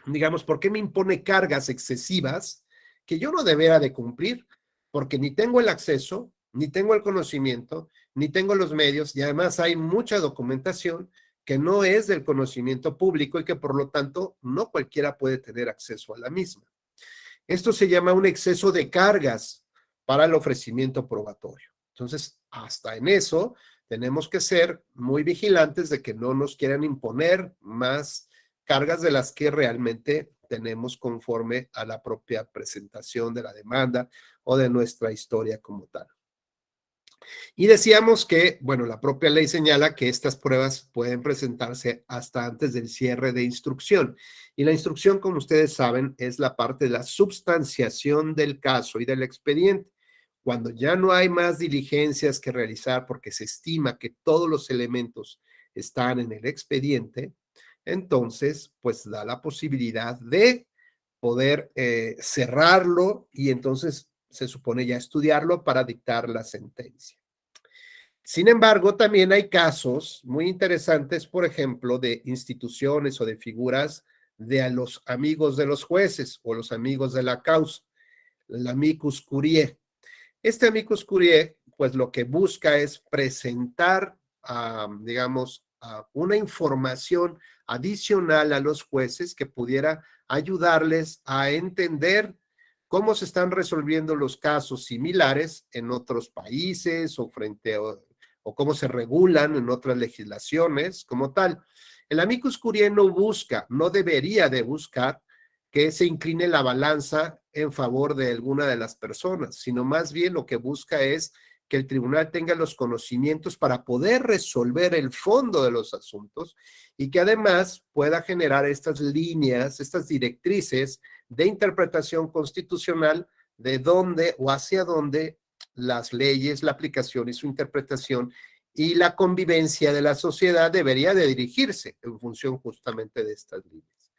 digamos, por qué me impone cargas excesivas que yo no debería de cumplir? Porque ni tengo el acceso, ni tengo el conocimiento, ni tengo los medios, y además hay mucha documentación que no es del conocimiento público y que por lo tanto no cualquiera puede tener acceso a la misma. Esto se llama un exceso de cargas para el ofrecimiento probatorio. Entonces, hasta en eso tenemos que ser muy vigilantes de que no nos quieran imponer más cargas de las que realmente tenemos conforme a la propia presentación de la demanda o de nuestra historia como tal. Y decíamos que, bueno, la propia ley señala que estas pruebas pueden presentarse hasta antes del cierre de instrucción. Y la instrucción, como ustedes saben, es la parte de la substanciación del caso y del expediente. Cuando ya no hay más diligencias que realizar porque se estima que todos los elementos están en el expediente, entonces, pues da la posibilidad de poder cerrarlo y entonces se supone ya estudiarlo para dictar la sentencia. Sin embargo, también hay casos muy interesantes, por ejemplo, de instituciones o de figuras de los amigos de los jueces o los amigos de la causa, el amicus curiae. Este amicus curiae, pues lo que busca es presentar, digamos, una información adicional a los jueces que pudiera ayudarles a entender cómo se están resolviendo los casos similares en otros países o cómo se regulan en otras legislaciones como tal. El amicus curiae no busca, no debería de buscar que se incline la balanza en favor de alguna de las personas, sino más bien lo que busca es que el tribunal tenga los conocimientos para poder resolver el fondo de los asuntos y que además pueda generar estas líneas, estas directrices de interpretación constitucional de dónde o hacia dónde las leyes, la aplicación y su interpretación y la convivencia de la sociedad debería de dirigirse en función justamente de estas líneas.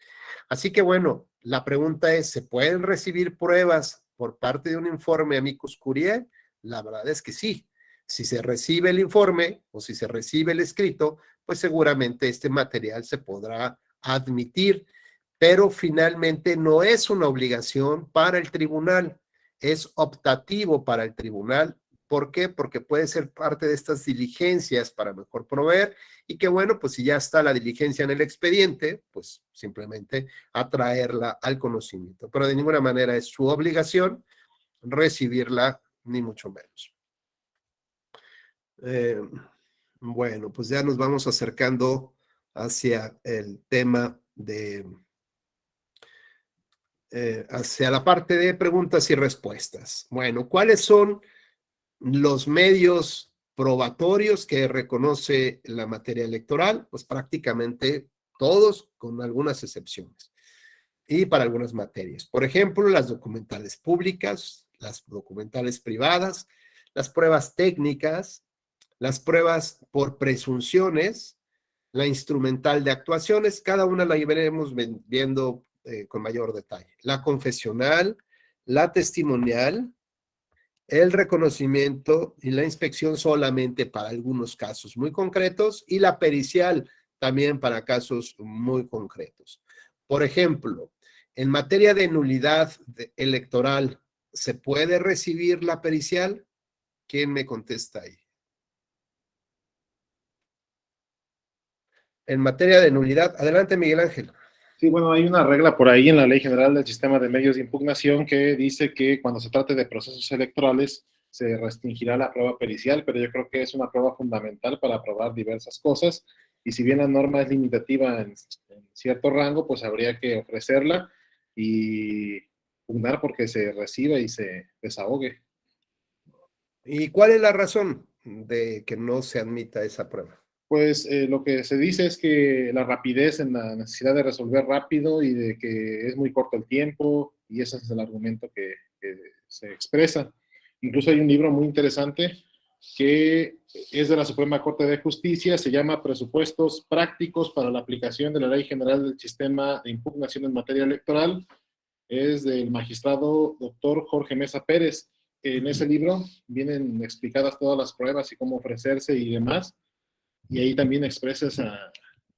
Así que bueno, la pregunta es, ¿se pueden recibir pruebas por parte de un informe amicus curiae? La verdad es que sí. Si se recibe el informe o si se recibe el escrito, pues seguramente este material se podrá admitir, pero finalmente no es una obligación para el tribunal, es optativo para el tribunal. ¿Por qué? Porque puede ser parte de estas diligencias para mejor proveer y que bueno, pues si ya está la diligencia en el expediente, pues simplemente atraerla al conocimiento. Pero de ninguna manera es su obligación recibirla, ni mucho menos. Bueno, pues ya nos vamos acercando hacia el tema de... hacia la parte de preguntas y respuestas. Bueno, ¿cuáles son los medios probatorios que reconoce la materia electoral? Pues prácticamente todos, con algunas excepciones. Y para algunas materias. Por ejemplo, las documentales públicas, las documentales privadas, las pruebas técnicas, las pruebas por presunciones, la instrumental de actuaciones, cada una la iremos viendo con mayor detalle. La confesional, la testimonial, el reconocimiento y la inspección solamente para algunos casos muy concretos y la pericial también para casos muy concretos. Por ejemplo, en materia de nulidad electoral, ¿se puede recibir la pericial? ¿Quién me contesta ahí? En materia de nulidad, adelante Miguel Ángel. Sí, bueno, hay una regla por ahí en la Ley General del Sistema de Medios de Impugnación que dice que cuando se trate de procesos electorales se restringirá la prueba pericial, pero yo creo que es una prueba fundamental para probar diversas cosas y si bien la norma es limitativa en cierto rango, pues habría que ofrecerla y pugnar porque se reciba y se desahogue. ¿Y cuál es la razón de que no se admita esa prueba? Pues lo que se dice es que la rapidez en la necesidad de resolver rápido y de que es muy corto el tiempo, y ese es el argumento que se expresa. Incluso hay un libro muy interesante que es de la Suprema Corte de Justicia, se llama Presupuestos Prácticos para la aplicación de la Ley General del Sistema de Impugnación en materia electoral. Es del magistrado doctor Jorge Mesa Pérez. En ese libro vienen explicadas todas las pruebas y cómo ofrecerse y demás. Y ahí también expresa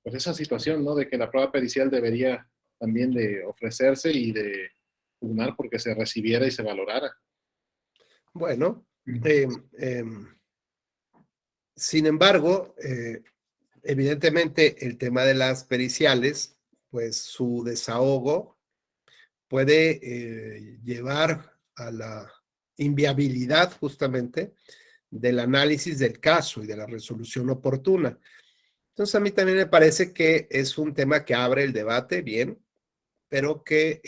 pues esa situación, ¿no? De que la prueba pericial debería también de ofrecerse y de pugnar porque se recibiera y se valorara. Bueno, sin embargo, evidentemente el tema de las periciales, pues su desahogo puede llevar a la inviabilidad justamente del análisis del caso y de la resolución oportuna. Entonces a mí también me parece que es un tema que abre el debate, bien, pero que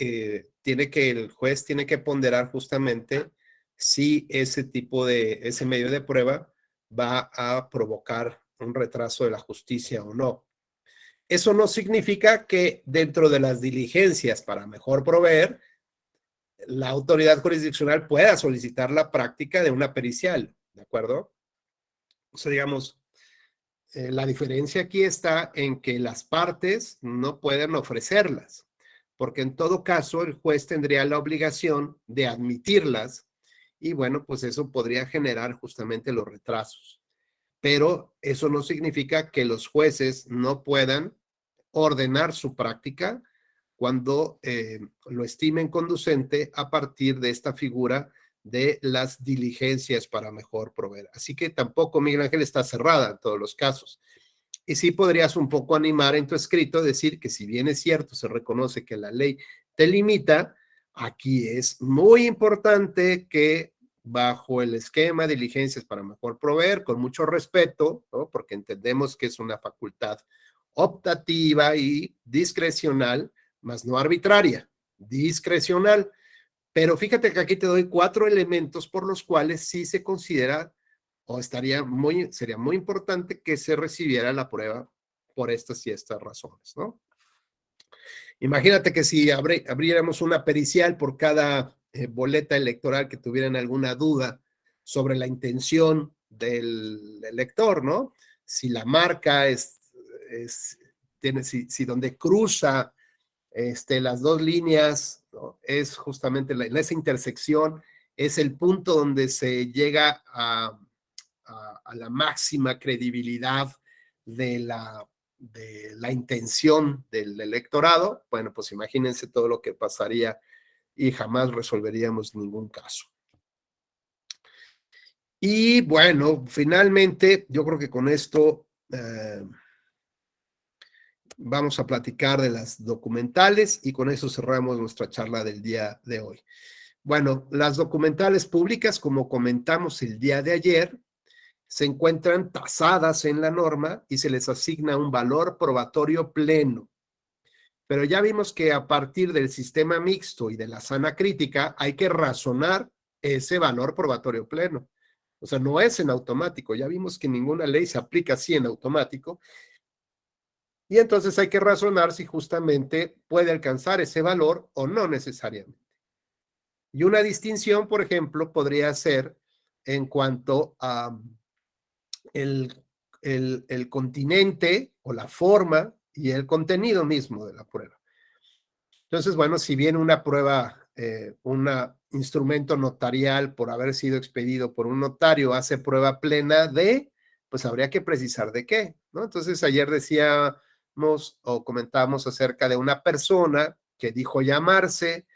el juez tiene que ponderar justamente si ese medio de prueba va a provocar un retraso de la justicia o no. Eso no significa que dentro de las diligencias para mejor proveer, la autoridad jurisdiccional pueda solicitar la práctica de una pericial, ¿de acuerdo? O sea, digamos, la diferencia aquí está en que las partes no pueden ofrecerlas, porque en todo caso el juez tendría la obligación de admitirlas y bueno, pues eso podría generar justamente los retrasos. Pero eso no significa que los jueces no puedan ordenar su práctica cuando lo estimen conducente a partir de esta figura de las diligencias para mejor proveer. Así que tampoco, Miguel Ángel, está cerrada en todos los casos. Y sí podrías un poco animar en tu escrito, decir que si bien es cierto, se reconoce que la ley te limita, aquí es muy importante que bajo el esquema de diligencias para mejor proveer, con mucho respeto, ¿no? Porque entendemos que es una facultad optativa y discrecional, más no arbitraria, discrecional. Pero fíjate que aquí te doy 4 elementos por los cuales sí se considera o sería muy importante que se recibiera la prueba por estas y estas razones, ¿no? Imagínate que si abriéramos una pericial por cada boleta electoral que tuvieran alguna duda sobre la intención del elector, ¿no? Si la marca si donde cruza las dos líneas, ¿no? Es justamente en esa intersección, es el punto donde se llega a la máxima credibilidad de la intención del electorado. Bueno, pues imagínense todo lo que pasaría y jamás resolveríamos ningún caso. Y bueno, finalmente, yo creo que con esto vamos a platicar de las documentales y con eso cerramos nuestra charla del día de hoy. Bueno, las documentales públicas, como comentamos el día de ayer, se encuentran tasadas en la norma y se les asigna un valor probatorio pleno. Pero ya vimos que a partir del sistema mixto y de la sana crítica hay que razonar ese valor probatorio pleno. O sea, no es en automático. Ya vimos que ninguna ley se aplica así en automático. Y entonces hay que razonar si justamente puede alcanzar ese valor o no necesariamente. Y una distinción, por ejemplo, podría ser en cuanto a el continente o la forma y el contenido mismo de la prueba. Entonces, bueno, si bien una prueba, un instrumento notarial por haber sido expedido por un notario hace prueba plena de, pues habría que precisar de qué, ¿no? Entonces, ayer decíamos o comentábamos acerca de una persona que dijo llamarse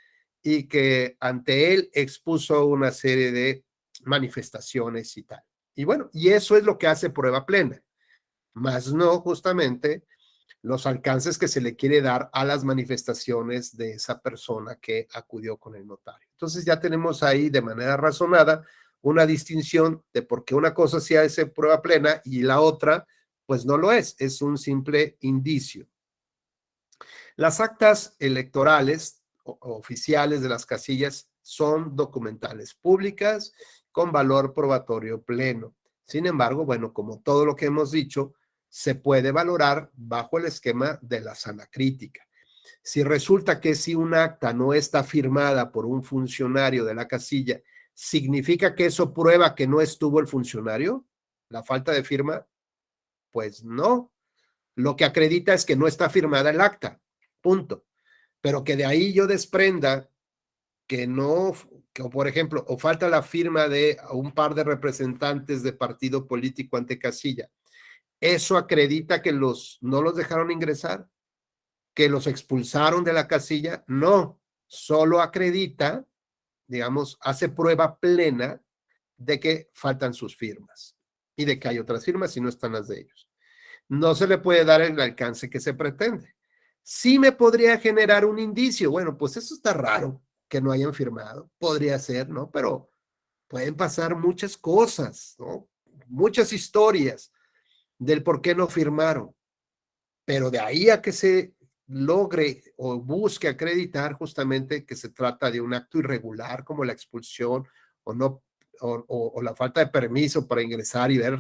y que ante él expuso una serie de manifestaciones y tal. Y bueno, y eso es lo que hace prueba plena, más no justamente los alcances que se le quiere dar a las manifestaciones de esa persona que acudió con el notario. Entonces ya tenemos ahí de manera razonada una distinción de por qué una cosa sí hace prueba plena y la otra pues no lo es un simple indicio. Las actas electorales oficiales de las casillas son documentales públicas con valor probatorio pleno. Sin embargo, bueno, como todo lo que hemos dicho, se puede valorar bajo el esquema de la sana crítica. Si resulta que si un acta no está firmada por un funcionario de la casilla, ¿significa que eso prueba que no estuvo el funcionario? ¿La falta de firma? Pues no. Lo que acredita es que no está firmada el acta. Punto. Pero que de ahí yo desprenda que no, que, por ejemplo, o falta la firma de un par de representantes de partido político ante casilla. ¿Eso acredita que no los dejaron ingresar? ¿Que los expulsaron de la casilla? No, solo acredita, digamos, hace prueba plena de que faltan sus firmas y de que hay otras firmas y no están las de ellos. No se le puede dar el alcance que se pretende. Sí me podría generar un indicio. Bueno, pues eso está raro que no hayan firmado. Podría ser, ¿no? Pero pueden pasar muchas cosas, ¿no? Muchas historias del por qué no firmaron. Pero de ahí a que se logre o busque acreditar justamente que se trata de un acto irregular como la expulsión o no, o la falta de permiso para ingresar y ver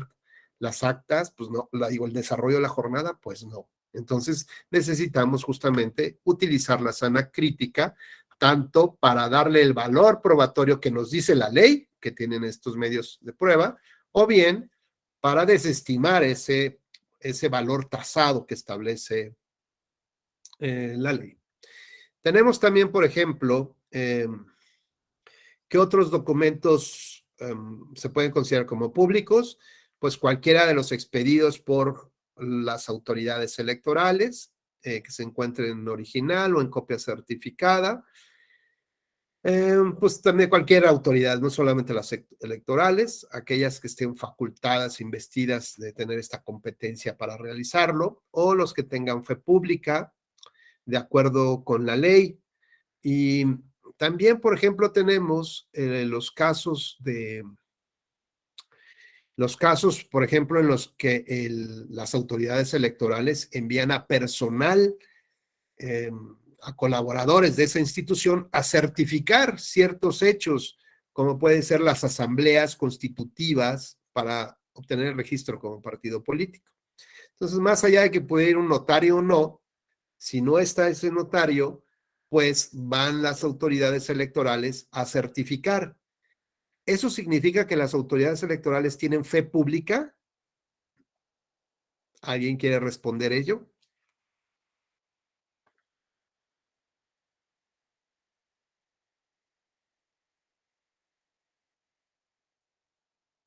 las actas, pues no, digo, el desarrollo de la jornada, pues no. Entonces necesitamos justamente utilizar la sana crítica tanto para darle el valor probatorio que nos dice la ley, que tienen estos medios de prueba, o bien para desestimar ese valor tasado que establece la ley. Tenemos también, por ejemplo, ¿qué otros documentos se pueden considerar como públicos? Pues cualquiera de los expedidos por las autoridades electorales que se encuentren en original o en copia certificada. Pues también cualquier autoridad, no solamente las electorales, aquellas que estén facultadas, investidas de tener esta competencia para realizarlo, o los que tengan fe pública, de acuerdo con la ley. Y también, por ejemplo, tenemos los casos Los casos, por ejemplo, en los que las autoridades electorales envían a personal, a colaboradores de esa institución a certificar ciertos hechos, como pueden ser las asambleas constitutivas para obtener el registro como partido político. Entonces, más allá de que puede ir un notario o no, si no está ese notario, pues van las autoridades electorales a certificar. ¿Eso significa que las autoridades electorales tienen fe pública? ¿Alguien quiere responder ello?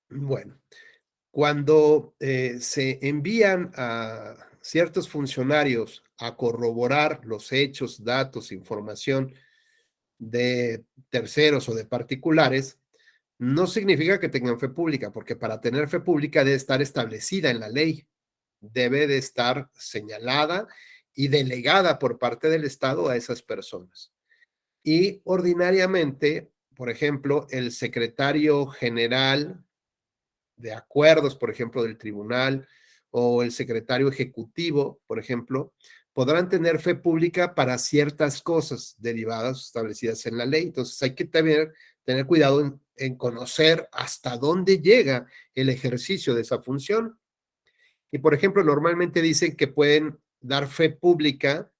Bueno, cuando se envían a ciertos funcionarios a corroborar los hechos, datos, información de terceros o de particulares, no significa que tengan fe pública, porque para tener fe pública debe estar establecida en la ley, debe de estar señalada y delegada por parte del Estado a esas personas. Y ordinariamente, por ejemplo, el secretario general de acuerdos, por ejemplo, del tribunal o el secretario ejecutivo, por ejemplo, podrán tener fe pública para ciertas cosas derivadas establecidas en la ley. Entonces hay que también tener cuidado en conocer hasta dónde llega el ejercicio de esa función. Y, por ejemplo, normalmente dicen que pueden dar fe pública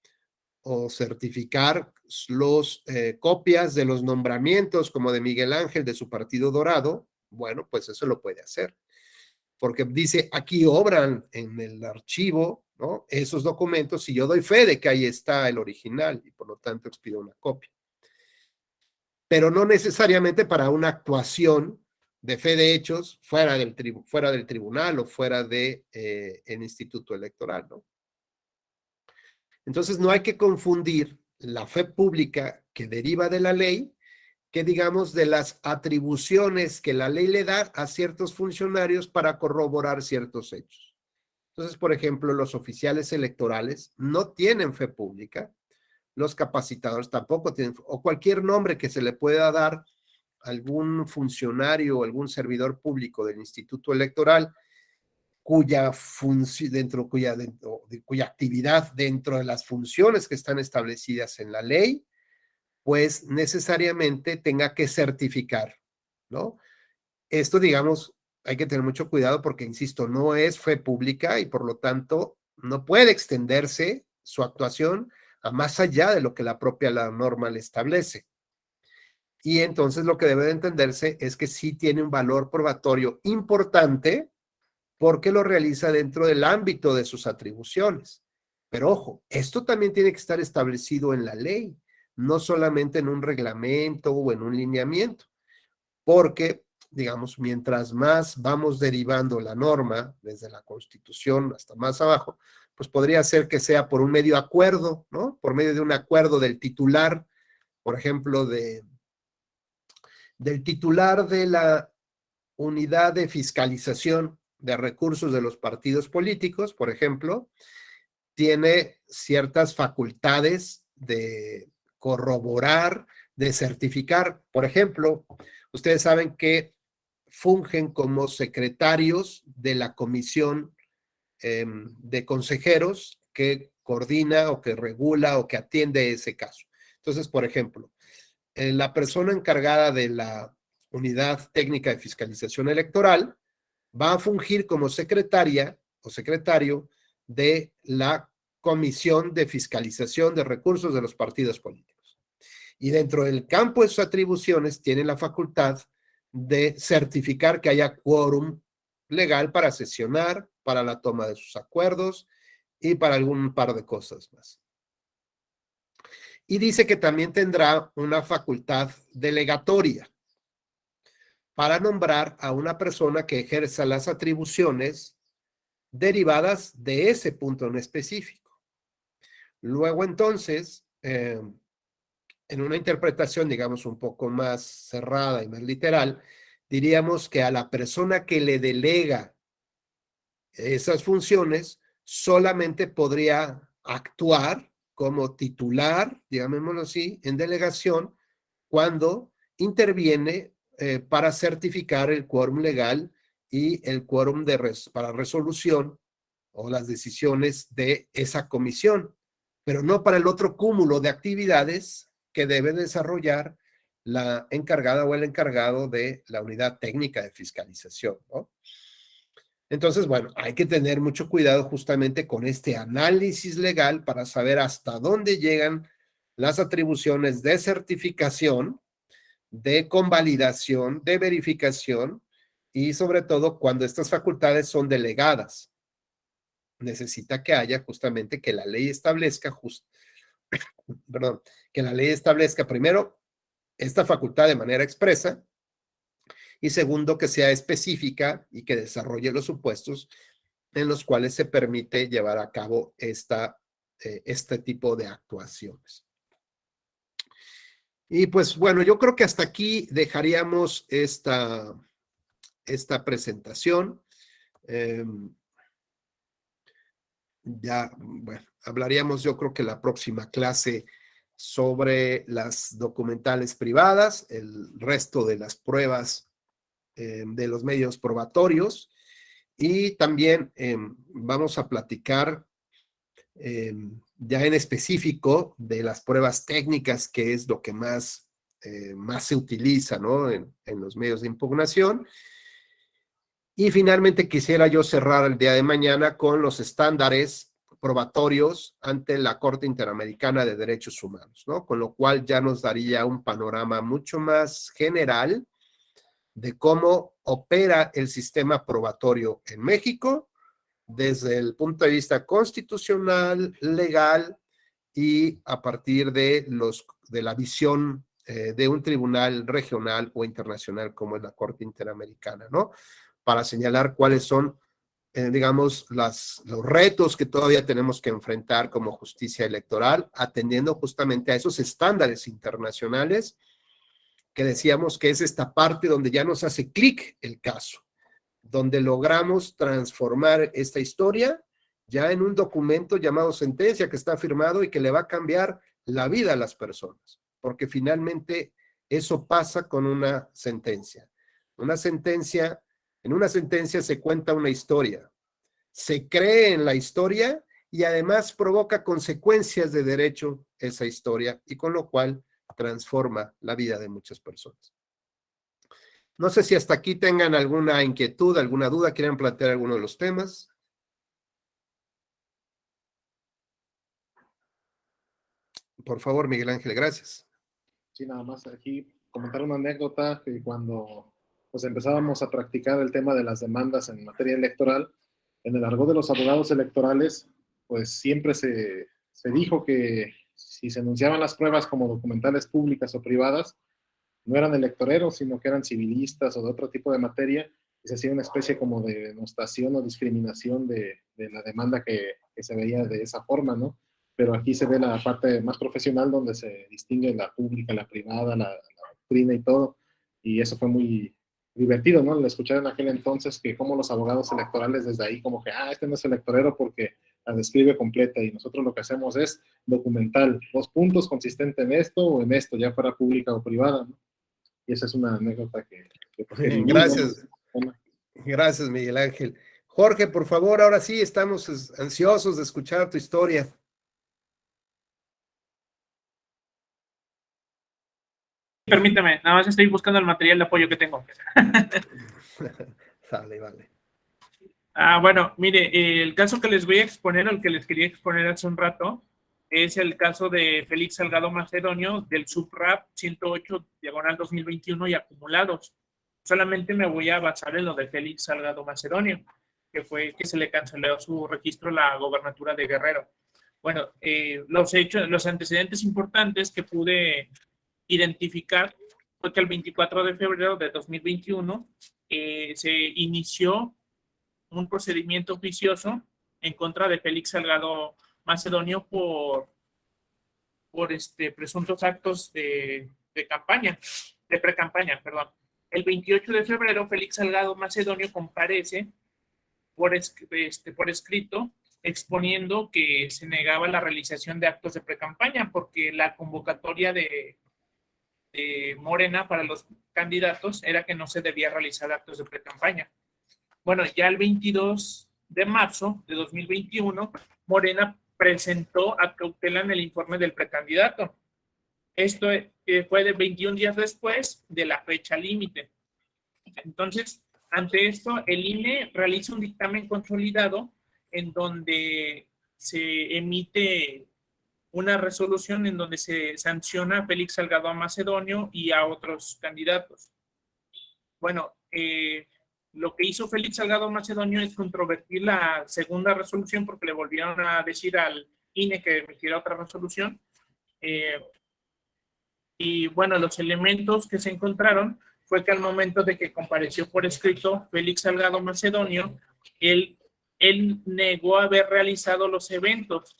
o certificar los copias de los nombramientos como de Miguel Ángel de su Partido Dorado. Bueno, pues eso lo puede hacer, porque dice, aquí obran en el archivo, ¿no?, esos documentos y yo doy fe de que ahí está el original y por lo tanto expido una copia. Pero no necesariamente para una actuación de fe de hechos fuera del tribunal o fuera del Instituto Electoral, ¿no? Entonces no hay que confundir la fe pública que deriva de la ley, que digamos de las atribuciones que la ley le da a ciertos funcionarios para corroborar ciertos hechos. Entonces, por ejemplo, los oficiales electorales no tienen fe pública, los capacitadores tampoco tienen, o cualquier nombre que se le pueda dar a algún funcionario o algún servidor público del Instituto Electoral, cuya actividad dentro de las funciones que están establecidas en la ley, pues necesariamente tenga que certificar, ¿no? Esto, digamos, hay que tener mucho cuidado porque, insisto, no es fe pública y por lo tanto no puede extenderse su actuación a más allá de lo que la propia norma le establece. Y entonces lo que debe de entenderse es que sí tiene un valor probatorio importante porque lo realiza dentro del ámbito de sus atribuciones. Pero ojo, esto también tiene que estar establecido en la ley, no solamente en un reglamento o en un lineamiento, porque, digamos, mientras más vamos derivando la norma, desde la Constitución hasta más abajo, pues podría ser que sea por un medio acuerdo, ¿no? Por medio de un acuerdo del titular, por ejemplo, del titular de la unidad de fiscalización de recursos de los partidos políticos, por ejemplo, tiene ciertas facultades de corroborar, de certificar. Por ejemplo, ustedes saben que fungen como secretarios de la comisión de consejeros que coordina o que regula o que atiende ese caso. Entonces, por ejemplo, la persona encargada de la unidad técnica de fiscalización electoral va a fungir como secretaria o secretario de la Comisión de Fiscalización de Recursos de los Partidos Políticos. Y dentro del campo de sus atribuciones tiene la facultad de certificar que haya quórum legal para sesionar, para la toma de sus acuerdos y para algún par de cosas más. Y dice que también tendrá una facultad delegatoria para nombrar a una persona que ejerza las atribuciones derivadas de ese punto en específico. Luego, entonces, en una interpretación, digamos, un poco más cerrada y más literal, diríamos que a la persona que le delega esas funciones solamente podría actuar como titular, digámoslo así, en delegación, cuando interviene para certificar el quórum legal y el quórum para resolución o las decisiones de esa comisión, pero no para el otro cúmulo de actividades que debe desarrollar la encargada o el encargado de la unidad técnica de fiscalización, ¿no? Entonces, bueno, hay que tener mucho cuidado justamente con este análisis legal para saber hasta dónde llegan las atribuciones de certificación, de convalidación, de verificación y sobre todo cuando estas facultades son delegadas. Necesita que haya justamente que la ley establezca, que la ley establezca primero esta facultad de manera expresa y segundo que sea específica y que desarrolle los supuestos en los cuales se permite llevar a cabo este tipo de actuaciones. Y pues bueno, yo creo que hasta aquí dejaríamos esta presentación. Ya, bueno, hablaríamos yo creo que la próxima clase sobre las documentales privadas, el resto de las pruebas de los medios probatorios y también vamos a platicar ya en específico de las pruebas técnicas, que es lo que más se utiliza, ¿no? en los medios de impugnación. Y finalmente quisiera yo cerrar el día de mañana con los estándares probatorios ante la Corte Interamericana de Derechos Humanos, ¿no? Con lo cual ya nos daría un panorama mucho más general de cómo opera el sistema probatorio en México desde el punto de vista constitucional, legal y a partir de la visión de un tribunal regional o internacional como es la Corte Interamericana, ¿no? Para señalar cuáles son, digamos, los retos que todavía tenemos que enfrentar como justicia electoral, atendiendo justamente a esos estándares internacionales que decíamos que es esta parte donde ya nos hace clic el caso, donde logramos transformar esta historia ya en un documento llamado sentencia que está firmado y que le va a cambiar la vida a las personas, porque finalmente eso pasa con una sentencia. En una sentencia se cuenta una historia, se cree en la historia y además provoca consecuencias de derecho esa historia y con lo cual transforma la vida de muchas personas. No sé si hasta aquí tengan alguna inquietud, alguna duda, quieran plantear alguno de los temas. Por favor, Miguel Ángel, gracias. Sí, nada más aquí comentar una anécdota que cuando pues empezábamos a practicar el tema de las demandas en materia electoral, en el argot de los abogados electorales, pues siempre se dijo que si se enunciaban las pruebas como documentales públicas o privadas, no eran electoreros, sino que eran civilistas o de otro tipo de materia, y se hacía una especie como de denostación o discriminación de la demanda que se veía de esa forma, ¿no? Pero aquí se ve la parte más profesional donde se distingue la pública, la privada, la doctrina y todo, y eso fue muy divertido, ¿no? Le escuché en aquel entonces que como los abogados electorales desde ahí como que, este no es electorero porque la describe completa y nosotros lo que hacemos es documental, 2 puntos, consistente en esto o en esto, ya fuera pública o privada, ¿no? Y esa es una anécdota que gracias. Gracias, Miguel Ángel. Jorge, por favor, ahora sí estamos ansiosos de escuchar tu historia. Permítame, nada más estoy buscando el material de apoyo que tengo. Sale, vale. Bueno, mire, el caso que les voy a exponer, el que les quería exponer hace un rato, es el caso de Félix Salgado Macedonio del SUBRAP 108/2021 y acumulados. Solamente me voy a basar en lo de Félix Salgado Macedonio, que fue que se le canceló su registro a la gobernatura de Guerrero. Bueno, los antecedentes importantes que pude identificar fue que el 24 de febrero de 2021 se inició un procedimiento oficioso en contra de Félix Salgado Macedonio por presuntos actos de campaña, de pre-campaña, perdón. El 28 de febrero, Félix Salgado Macedonio comparece por escrito exponiendo que se negaba la realización de actos de pre-campaña porque la convocatoria de Morena para los candidatos era que no se debía realizar actos de pre-campaña. bueno, ya el 22 de marzo de 2021, Morena presentó a cautela en el informe del precandidato. Esto fue de 21 días después de la fecha límite. Entonces, ante esto, el INE realiza un dictamen consolidado en donde se emite una resolución en donde se sanciona a Félix Salgado Macedonio y a otros candidatos. Bueno, lo que hizo Félix Salgado Macedonio es controvertir la segunda resolución porque le volvieron a decir al INE que emitiera otra resolución. Y bueno, los elementos que se encontraron fue que al momento de que compareció por escrito Félix Salgado Macedonio, él negó haber realizado los eventos.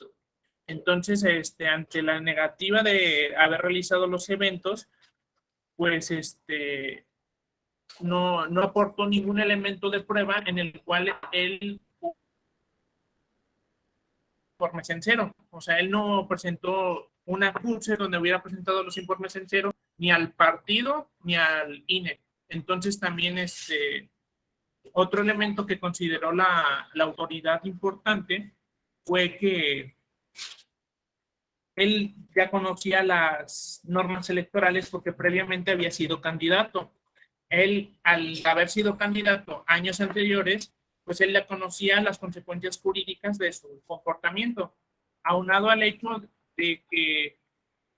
Entonces, ante la negativa de haber realizado los eventos, pues no aportó ningún elemento de prueba en el cual él informes en cero. O sea, él no presentó un acuse donde hubiera presentado los informes en cero ni al partido ni al INE. Entonces también otro elemento que consideró la autoridad importante fue que él ya conocía las normas electorales porque previamente había sido candidato. Él, al haber sido candidato años anteriores, pues él ya conocía las consecuencias jurídicas de su comportamiento, aunado al hecho de que,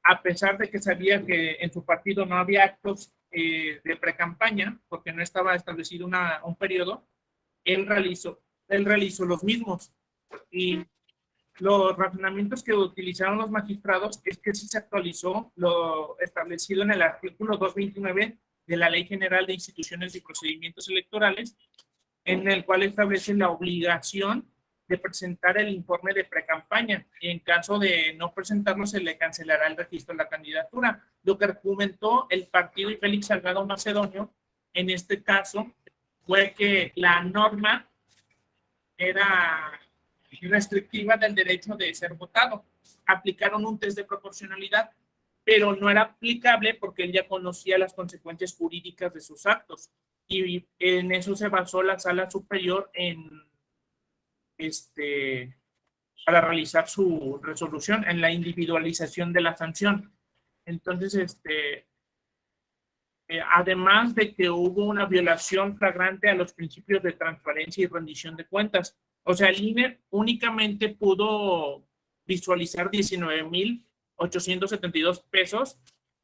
a pesar de que sabía que en su partido no había actos de precampaña, porque no estaba establecido un periodo, él realizó los mismos. Y los razonamientos que utilizaron los magistrados es que sí se actualizó lo establecido en el artículo 229 de la Ley General de Instituciones y Procedimientos Electorales, en el cual establece la obligación de presentar el informe de precampaña. En caso de no presentarlo, se le cancelará el registro de la candidatura. Lo que argumentó el partido y Félix Salgado Macedonio en este caso fue que la norma era restrictiva del derecho de ser votado. Aplicaron un test de proporcionalidad, pero no era aplicable porque él ya conocía las consecuencias jurídicas de sus actos. Y en eso se basó la Sala Superior para realizar su resolución, en la individualización de la sanción. Entonces, además de que hubo una violación flagrante a los principios de transparencia y rendición de cuentas. O sea, el INE únicamente pudo visualizar 19,872 pesos,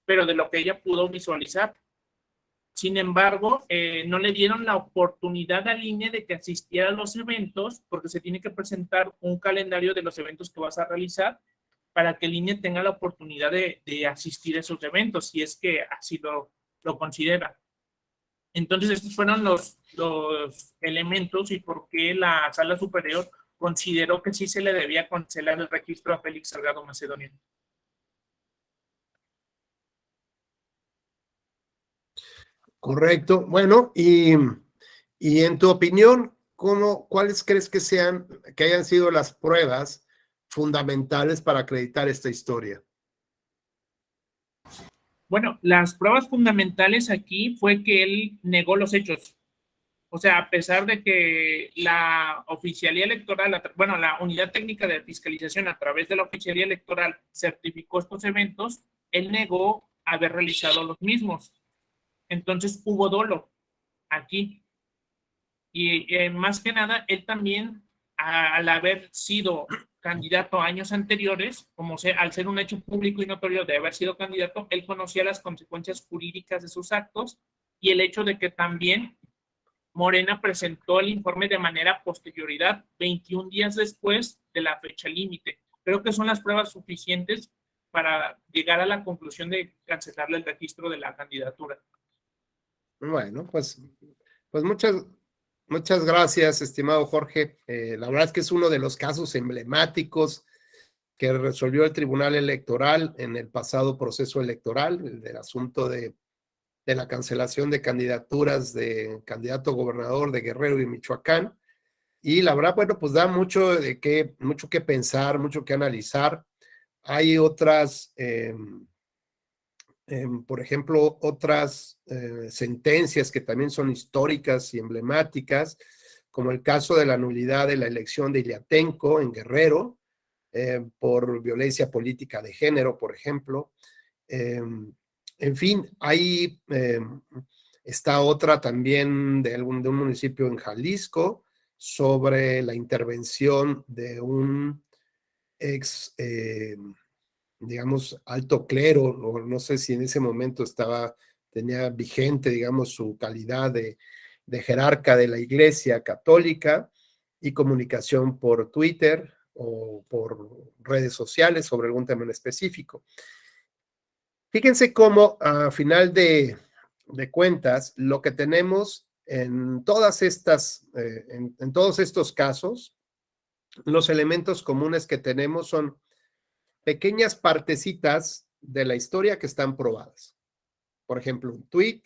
pero de lo que ella pudo visualizar. Sin embargo, no le dieron la oportunidad al INE de que asistiera a los eventos, porque se tiene que presentar un calendario de los eventos que vas a realizar para que el INE tenga la oportunidad de asistir a esos eventos, si es que así lo considera. Entonces, estos fueron los elementos y por qué la Sala Superior consideró que sí se le debía cancelar el registro a Félix Salgado Macedonio. Correcto. Bueno, y en tu opinión, ¿cuáles crees que hayan sido las pruebas fundamentales para acreditar esta historia? Bueno, las pruebas fundamentales aquí fue que él negó los hechos. O sea, a pesar de que la oficialía electoral, la unidad técnica de fiscalización a través de la oficialía electoral certificó estos eventos, él negó haber realizado los mismos. Entonces hubo dolo aquí. Y más que nada, él también, al haber sido candidato a años anteriores, al ser un hecho público y notorio de haber sido candidato, él conocía las consecuencias jurídicas de sus actos y el hecho de que también Morena presentó el informe de manera posterioridad, 21 días después de la fecha límite. Creo que son las pruebas suficientes para llegar a la conclusión de cancelarle el registro de la candidatura. Bueno, pues muchas gracias, estimado Jorge. La verdad es que es uno de los casos emblemáticos que resolvió el Tribunal Electoral en el pasado proceso electoral, el del asunto de la cancelación de candidaturas de candidato gobernador de Guerrero y Michoacán. Y la verdad, bueno, pues da mucho que pensar, mucho que analizar. Hay otras, por ejemplo, otras sentencias que también son históricas y emblemáticas. como el caso de la nulidad de la elección de Iliatenco en Guerrero, por violencia política de género, por ejemplo. En fin, ahí está otra también de un municipio en Jalisco sobre la intervención de un ex, digamos, alto clero, o no sé si en ese momento tenía vigente, digamos, su calidad de jerarca de la Iglesia Católica, y comunicación por Twitter o por redes sociales sobre algún tema en específico. Fíjense cómo a final de cuentas, lo que tenemos en todas estas, en todos estos casos, los elementos comunes que tenemos son pequeñas partecitas de la historia que están probadas. Por ejemplo, un tweet,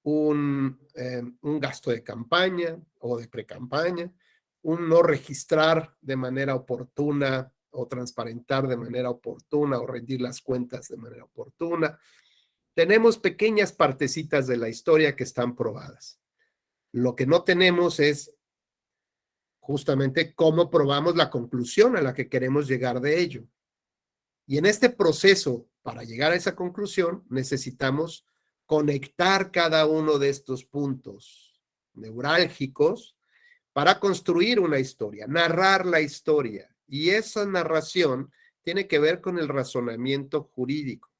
un gasto de campaña o de precampaña, un no registrar de manera oportuna o transparentar de manera oportuna o rendir las cuentas de manera oportuna. Tenemos pequeñas partecitas de la historia que están probadas. Lo que no tenemos es justamente cómo probamos la conclusión a la que queremos llegar de ello. Y en este proceso, para llegar a esa conclusión, necesitamos conectar cada uno de estos puntos neurálgicos para construir una historia, narrar la historia. Y esa narración tiene que ver con el razonamiento jurídico,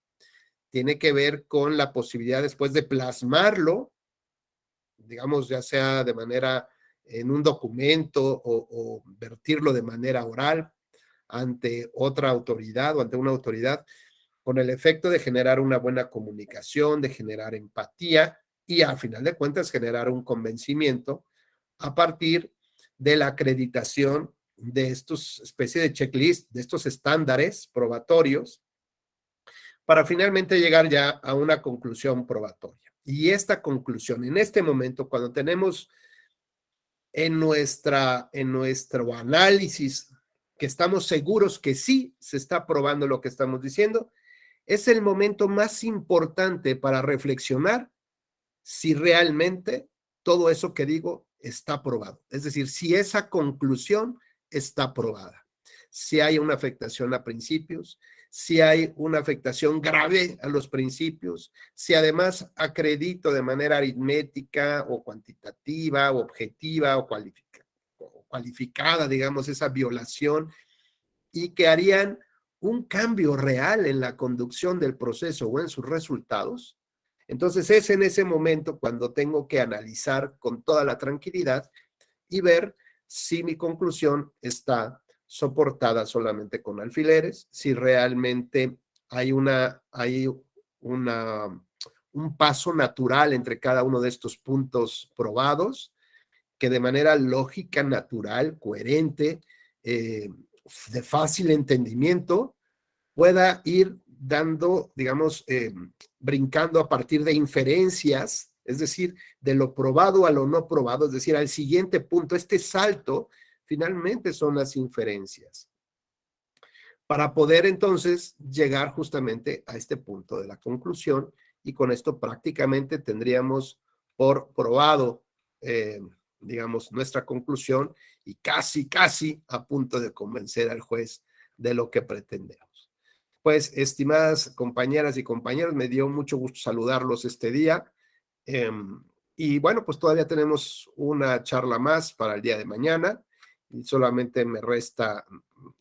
tiene que ver con la posibilidad después de plasmarlo, digamos, ya sea de manera en un documento o vertirlo de manera oral ante otra autoridad o ante una autoridad, con el efecto de generar una buena comunicación, de generar empatía y a final de cuentas generar un convencimiento a partir de la acreditación de estos especie de checklist, de estos estándares probatorios, para finalmente llegar ya a una conclusión probatoria. Y esta conclusión, en este momento, cuando tenemos en nuestro análisis que estamos seguros que sí se está probando lo que estamos diciendo, es el momento más importante para reflexionar si realmente todo eso que digo está probado. Es decir, si esa conclusión está probada. Si hay una afectación a principios, si hay una afectación grave a los principios, si además acredito de manera aritmética o cuantitativa o objetiva o cualificada, digamos, esa violación y que harían un cambio real en la conducción del proceso o en sus resultados, entonces es en ese momento cuando tengo que analizar con toda la tranquilidad y ver si mi conclusión está soportada solamente con alfileres, si realmente hay un paso natural entre cada uno de estos puntos probados, que de manera lógica, natural, coherente, de fácil entendimiento, pueda ir dando, digamos, brincando a partir de inferencias, es decir, de lo probado a lo no probado, es decir, al siguiente punto, este salto, finalmente son las inferencias, para poder entonces llegar justamente a este punto de la conclusión, y con esto prácticamente tendríamos por probado, digamos, nuestra conclusión, y casi a punto de convencer al juez de lo que pretendemos. Pues, estimadas compañeras y compañeros, me dio mucho gusto saludarlos este día. Y bueno, pues todavía tenemos una charla más para el día de mañana y solamente me resta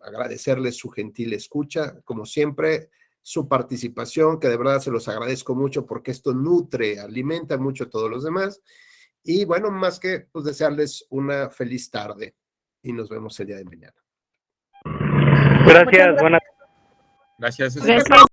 agradecerles su gentil escucha, como siempre, su participación, que de verdad se los agradezco mucho porque esto nutre, alimenta mucho a todos los demás. Y bueno, más que pues desearles una feliz tarde y nos vemos el día de mañana. Gracias, buenas. Gracias. Gracias.